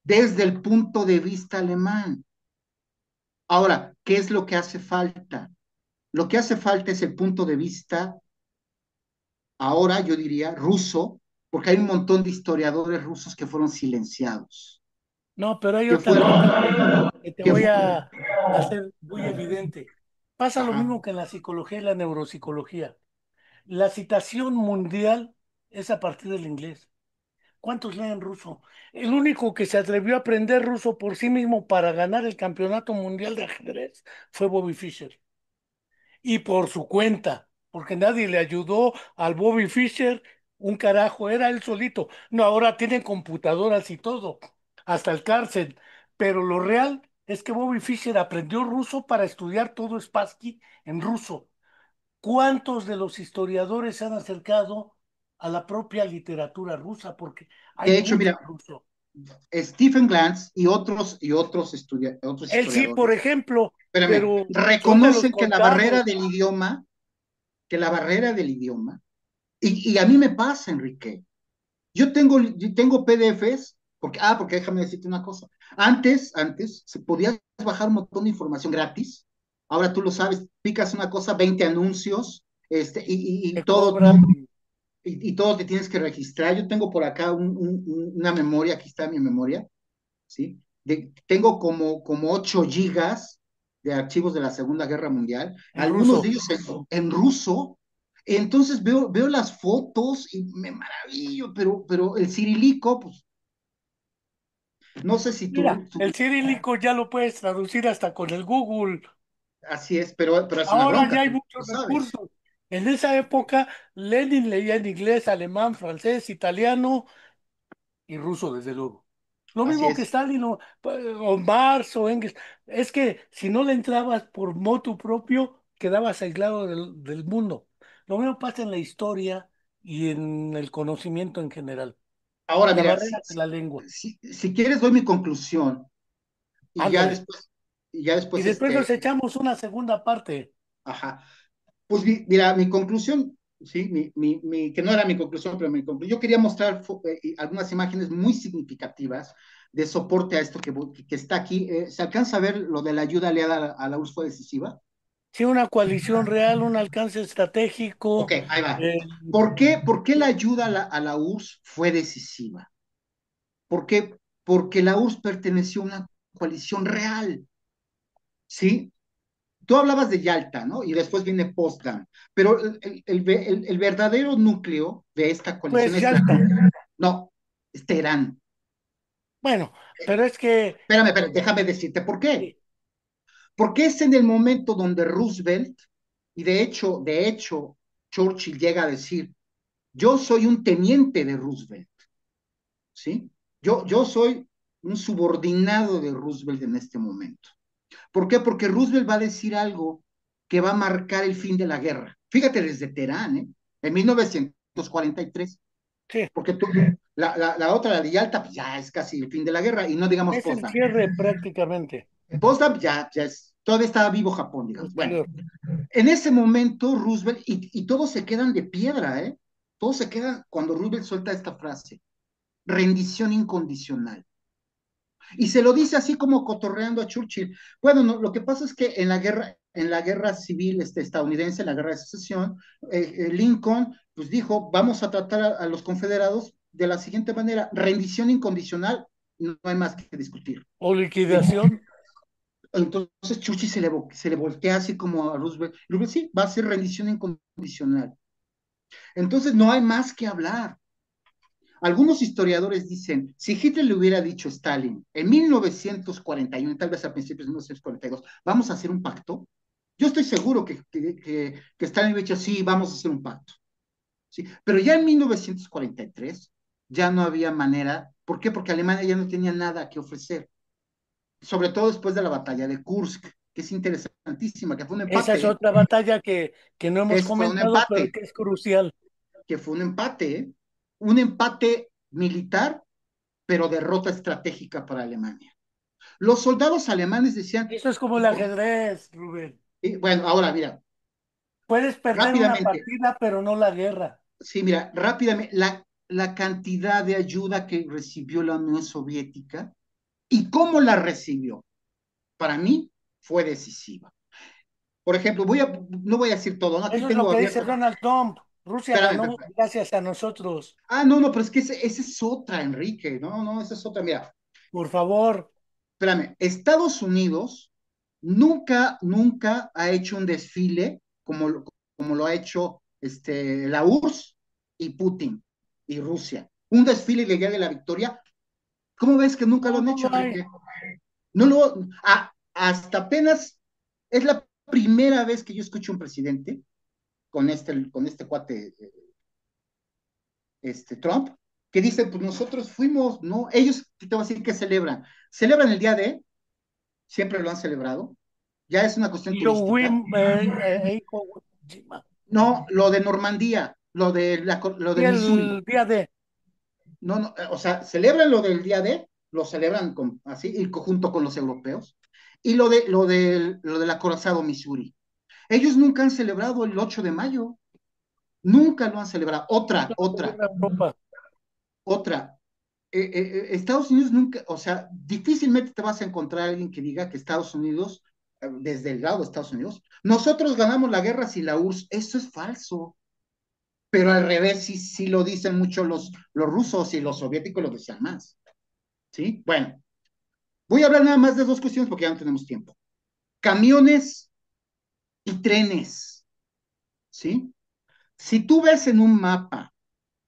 desde el punto de vista alemán. Ahora, ¿qué es lo que hace falta? Lo que hace falta es el punto de vista, ahora yo diría, ruso, porque hay un montón de historiadores rusos que fueron silenciados, No, pero hay que otra fueron, cosa que te que voy fu a hacer muy evidente. Pasa lo ajá. mismo que en la psicología y la neuropsicología. La citación mundial es a partir del inglés. ¿Cuántos leen ruso? El único que se atrevió a aprender ruso por sí mismo para ganar el campeonato mundial de ajedrez fue Bobby Fischer. Y por su cuenta, porque nadie le ayudó al Bobby Fischer un carajo, era él solito. No, ahora tienen computadoras y todo, hasta el cárcel. Pero lo real es que Bobby Fischer aprendió ruso para estudiar todo Spassky en ruso. ¿Cuántos de los historiadores se han acercado a la propia literatura rusa? Porque hay De hecho, mucho mira, ruso. Stephen Glantz otros Él sí, por historiadores, ejemplo, espérame, pero son de los reconocen contados. que la barrera del idioma, y a mí me pasa, Enrique, yo tengo PDFs, porque déjame decirte una cosa. Antes, se podía bajar un montón de información gratis. Ahora tú lo sabes, picas una cosa, 20 anuncios, Que cobran. y todo te tienes que registrar. Yo tengo por acá una memoria, aquí está mi memoria, ¿sí? Tengo como 8 gigas de archivos de la Segunda Guerra Mundial, En algunos de ruso. ellos en ruso. Entonces veo las fotos y me maravillo, pero el cirílico, pues no sé si Mira, el cirílico ya lo puedes traducir hasta con el Google. así es, pero es una Ahora bronca, ya hay tú muchos sabes. recursos. En esa época, Lenin leía en inglés, alemán, francés, italiano y ruso, desde luego. Lo Así mismo que es. Stalin o Marx o Engels. Es que si no le entrabas por motu propio, quedabas aislado del mundo. Lo mismo pasa en la historia y en el conocimiento en general. Ahora, La mira, barrera de la lengua. si quieres doy mi conclusión y Ándale. ya Y después, después nos echamos una segunda parte. ajá. Pues mira, mi conclusión, sí, que no era mi conclusión, pero yo quería mostrar algunas imágenes muy significativas de soporte a esto que está aquí. ¿Se alcanza a ver lo de la ayuda aliada a la URSS fue decisiva? Sí, una coalición real, un alcance Ok, estratégico. ahí va. eh, ¿Por qué la ayuda a la URSS fue decisiva? ¿Por qué? Porque la URSS perteneció a una coalición real, ¿sí? Tú hablabas de Yalta, ¿no? Y después viene Potsdam, pero el verdadero núcleo de esta coalición pues es, ya está. no, es Teherán. Bueno, pero es que Espérame, déjame decirte por qué. sí, Porque es en el momento donde Roosevelt, y de hecho, Churchill llega a decir, yo soy un teniente de Roosevelt, ¿sí? Yo soy un subordinado de Roosevelt en este momento. ¿Por qué? Porque Roosevelt va a decir algo que va a marcar el fin de la guerra. Fíjate desde Teherán, ¿eh? En 1943, sí, porque la otra, la de Yalta, pues ya es casi el fin de la guerra, y no digamos es el Potsdam. cierre prácticamente Potsdam ya es, todavía estaba vivo Japón, digamos. Bueno, posterior. en ese momento Roosevelt, y todos se quedan de piedra, ¿eh? Todos se quedan cuando Roosevelt suelta esta frase, rendición incondicional. Y se lo dice así como cotorreando a Churchill. Bueno, no, lo que pasa es que en la guerra civil estadounidense, en la guerra de secesión, Lincoln pues dijo, vamos a tratar a los confederados de la siguiente manera, rendición incondicional, no hay más que discutir. O liquidación. Entonces Churchill se le voltea así como a Roosevelt. Roosevelt sí, va a ser rendición incondicional. Entonces no hay más que hablar. Algunos historiadores dicen, si Hitler le hubiera dicho a Stalin en 1941, tal vez a principios de 1942, vamos a hacer un pacto, yo estoy seguro que Stalin hubiera dicho, sí, vamos a hacer un pacto. ¿Sí? Pero ya en 1943 ya no había manera. ¿Por qué? Porque Alemania ya no tenía nada que ofrecer, sobre todo después de la batalla de Kursk, que es interesantísima, que fue un Esa es empate, ¿eh? otra batalla que no hemos Fue un comentado, pero empate, que es crucial. que fue un empate, ¿eh? Un empate militar, pero derrota estratégica para Alemania. Los soldados alemanes decían, Eso es como el ajedrez, Rubén. bueno, ahora mira, Puedes perder una rápidamente, partida, pero no la guerra. sí, mira, rápidamente, la cantidad de ayuda que recibió la Unión Soviética y cómo la recibió, para mí fue decisiva. Por ejemplo, no voy a decir todo, ¿no? Aquí Eso es lo tengo que dice abierto, Donald Trump. Rusia espérame, ganó gracias a nosotros. no, no, pero es que esa es otra, Enrique, no, no, esa es otra, mira, Por favor. espérame, Estados Unidos nunca ha hecho un desfile como lo ha hecho la URSS y Putin y Rusia. Un desfile del Día de la Victoria. ¿Cómo ves que nunca lo No, han no hecho, lo hay. Enrique? No hasta apenas es la primera vez que yo escucho un presidente con este cuate, Trump, que dice, pues nosotros fuimos, ¿no? Ellos, te voy a decir que celebran el día de, siempre lo han celebrado, ya es una cuestión Yo, turística. Iwo Jima. No, lo de Normandía, lo de Y Missouri. el día de. No, no, o sea, celebran lo del día de, lo celebran así, y junto con los europeos. Y lo del acorazado Missouri. Ellos nunca han celebrado el 8 de mayo. Nunca lo han celebrado. Otra, otra, Europa. otra. Estados Unidos nunca, o sea, difícilmente te vas a encontrar a alguien que diga que Estados Unidos, desde el lado de Estados Unidos, nosotros ganamos la guerra sin la URSS. Eso es falso. Pero al revés sí, sí lo dicen mucho los rusos, y los soviéticos lo decían más, ¿sí? Bueno, voy a hablar nada más de dos cuestiones porque ya no tenemos tiempo. Camiones y trenes, ¿sí? Si tú ves en un mapa,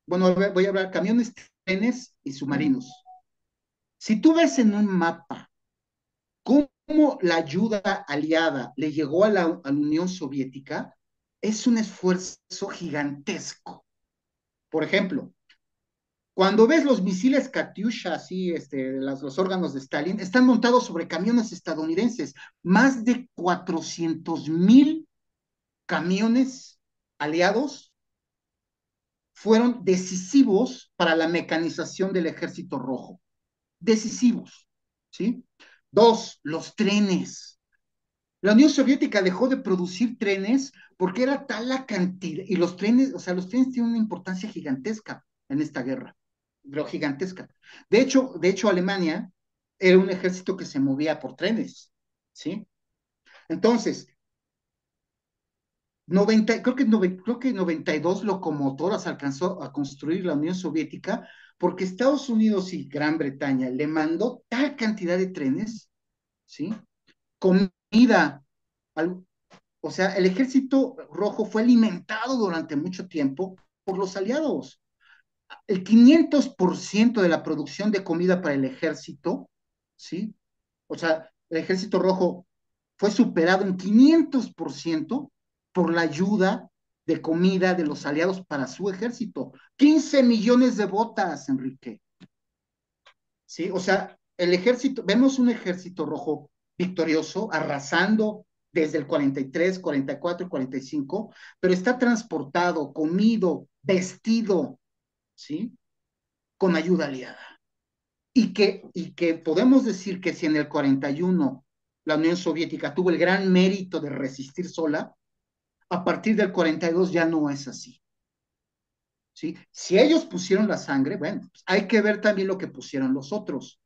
bueno, voy a hablar camiones, trenes y submarinos. Si tú ves en un mapa cómo la ayuda aliada le llegó a la Unión Soviética, es un esfuerzo gigantesco. Por ejemplo, cuando ves los misiles Katyusha, así, los órganos de Stalin, están montados sobre camiones estadounidenses. Más de 400,000 camiones aliados fueron decisivos para la mecanización del Ejército Rojo. Decisivos, ¿sí? Dos, los trenes. La Unión Soviética dejó de producir trenes porque era tal la cantidad, y los trenes, o sea, los trenes tienen una importancia gigantesca en esta guerra. pero gigantesca. De hecho, Alemania era un ejército que se movía por trenes, ¿sí? Entonces, creo que 92 locomotoras alcanzó a construir la Unión Soviética porque Estados Unidos y Gran Bretaña le mandó tal cantidad de trenes, ¿sí? Comida, al- o sea, el ejército rojo fue alimentado durante mucho tiempo por los aliados. El 500% de la producción de comida para el ejército, ¿sí? O sea, el ejército rojo fue superado en 500% por la ayuda de comida de los aliados para su ejército. 15 millones de botas, Enrique. ¿Sí? O sea, el ejército, vemos un ejército rojo victorioso, arrasando desde el 43, 44, 45, pero está transportado, comido, vestido, ¿sí? Con ayuda aliada. Y que podemos decir que si en el 41 la Unión Soviética tuvo el gran mérito de resistir sola, a partir del 42 ya no es así. ¿Sí? Si ellos pusieron la sangre, bueno, pues hay que ver también lo que pusieron los otros.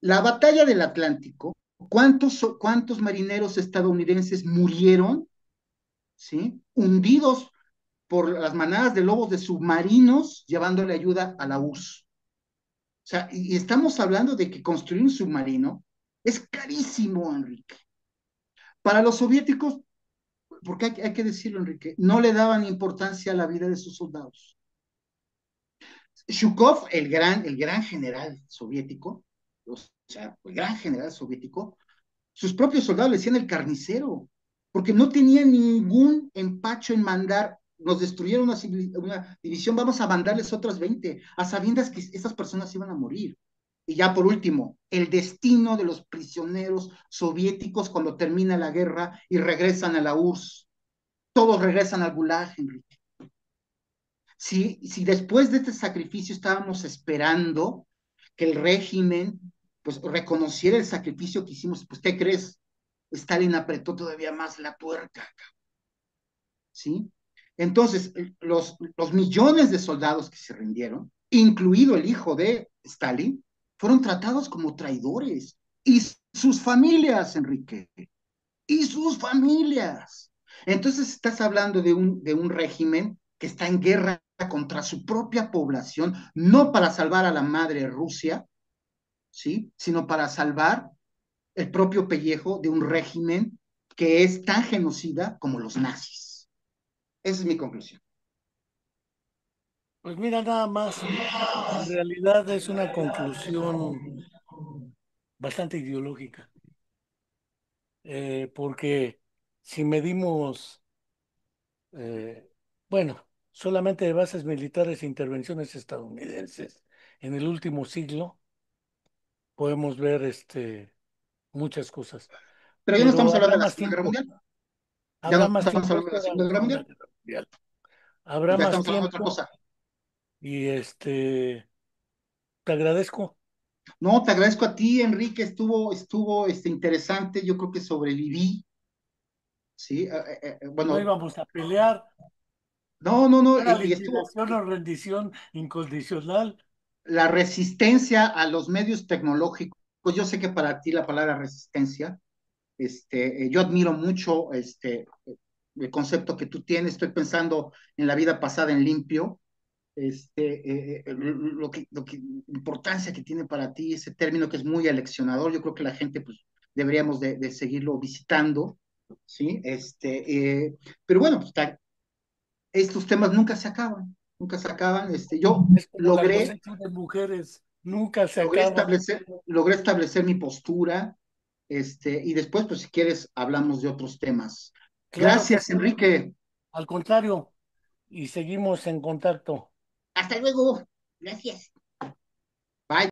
La batalla del Atlántico, ¿cuántos marineros estadounidenses murieron, ¿sí? Hundidos por las manadas de lobos de submarinos llevándole ayuda a la URSS? O sea, y estamos hablando de que construir un submarino es carísimo, Enrique. Para los soviéticos, porque hay que decirlo, Enrique, no le daban importancia a la vida de sus soldados. Shukov, el gran general soviético, o sea, el gran general soviético, sus propios soldados le decían el carnicero, porque no tenía ningún empacho en mandar, nos destruyeron una división, vamos a mandarles otras 20, a sabiendas que esas personas iban a morir. Y ya por último, el destino de los prisioneros soviéticos cuando termina la guerra y regresan a la URSS. Todos regresan al Gulag, Enrique. Si después de este sacrificio estábamos esperando que el régimen pues reconociera el sacrificio que hicimos, pues ¿qué crees? Stalin apretó todavía más la tuerca, ¿sí? Entonces, los millones de soldados que se rindieron, incluido el hijo de Stalin, fueron tratados como traidores. Y sus familias, Enrique, y sus familias. Entonces estás hablando de un régimen que está en guerra contra su propia población, no para salvar a la madre Rusia, ¿sí? Sino para salvar el propio pellejo de un régimen que es tan genocida como los nazis. Esa es mi conclusión. Pues mira, nada más, en realidad es una conclusión bastante ideológica, porque si medimos, eh, bueno, solamente de bases militares e intervenciones estadounidenses en el último siglo, podemos ver muchas cosas, Pero ya no estamos pero hablando de la Segunda Guerra Mundial. Ya habrá no más estamos tiempo, hablando de esto la era la Segunda Guerra Segunda Mundial. Guerra Mundial, habrá Ya más estamos hablando de otra tiempo cosa. y te agradezco. No, te agradezco a ti, Enrique. Estuvo interesante. Yo creo que sobreviví. Sí, No bueno, íbamos a pelear, no, no, no, era y estuvo liquidación o rendición incondicional. la resistencia a los medios tecnológicos. Yo sé que para ti la palabra resistencia, yo admiro mucho el concepto que tú tienes. Estoy pensando en la vida pasada en limpio, importancia que tiene para ti ese término que es muy aleccionador. Yo creo que la gente, pues, deberíamos de seguirlo visitando, ¿sí? Pero bueno, pues, estos temas nunca se acaban, nunca se acaban. Yo Es como la logré, cosecha de mujeres, nunca se logré acaba. establecer, logré establecer mi postura, y después, pues si quieres, hablamos de otros temas. Claro que Gracias, sí, Enrique. al contrario, y seguimos en contacto. Hasta luego. Gracias.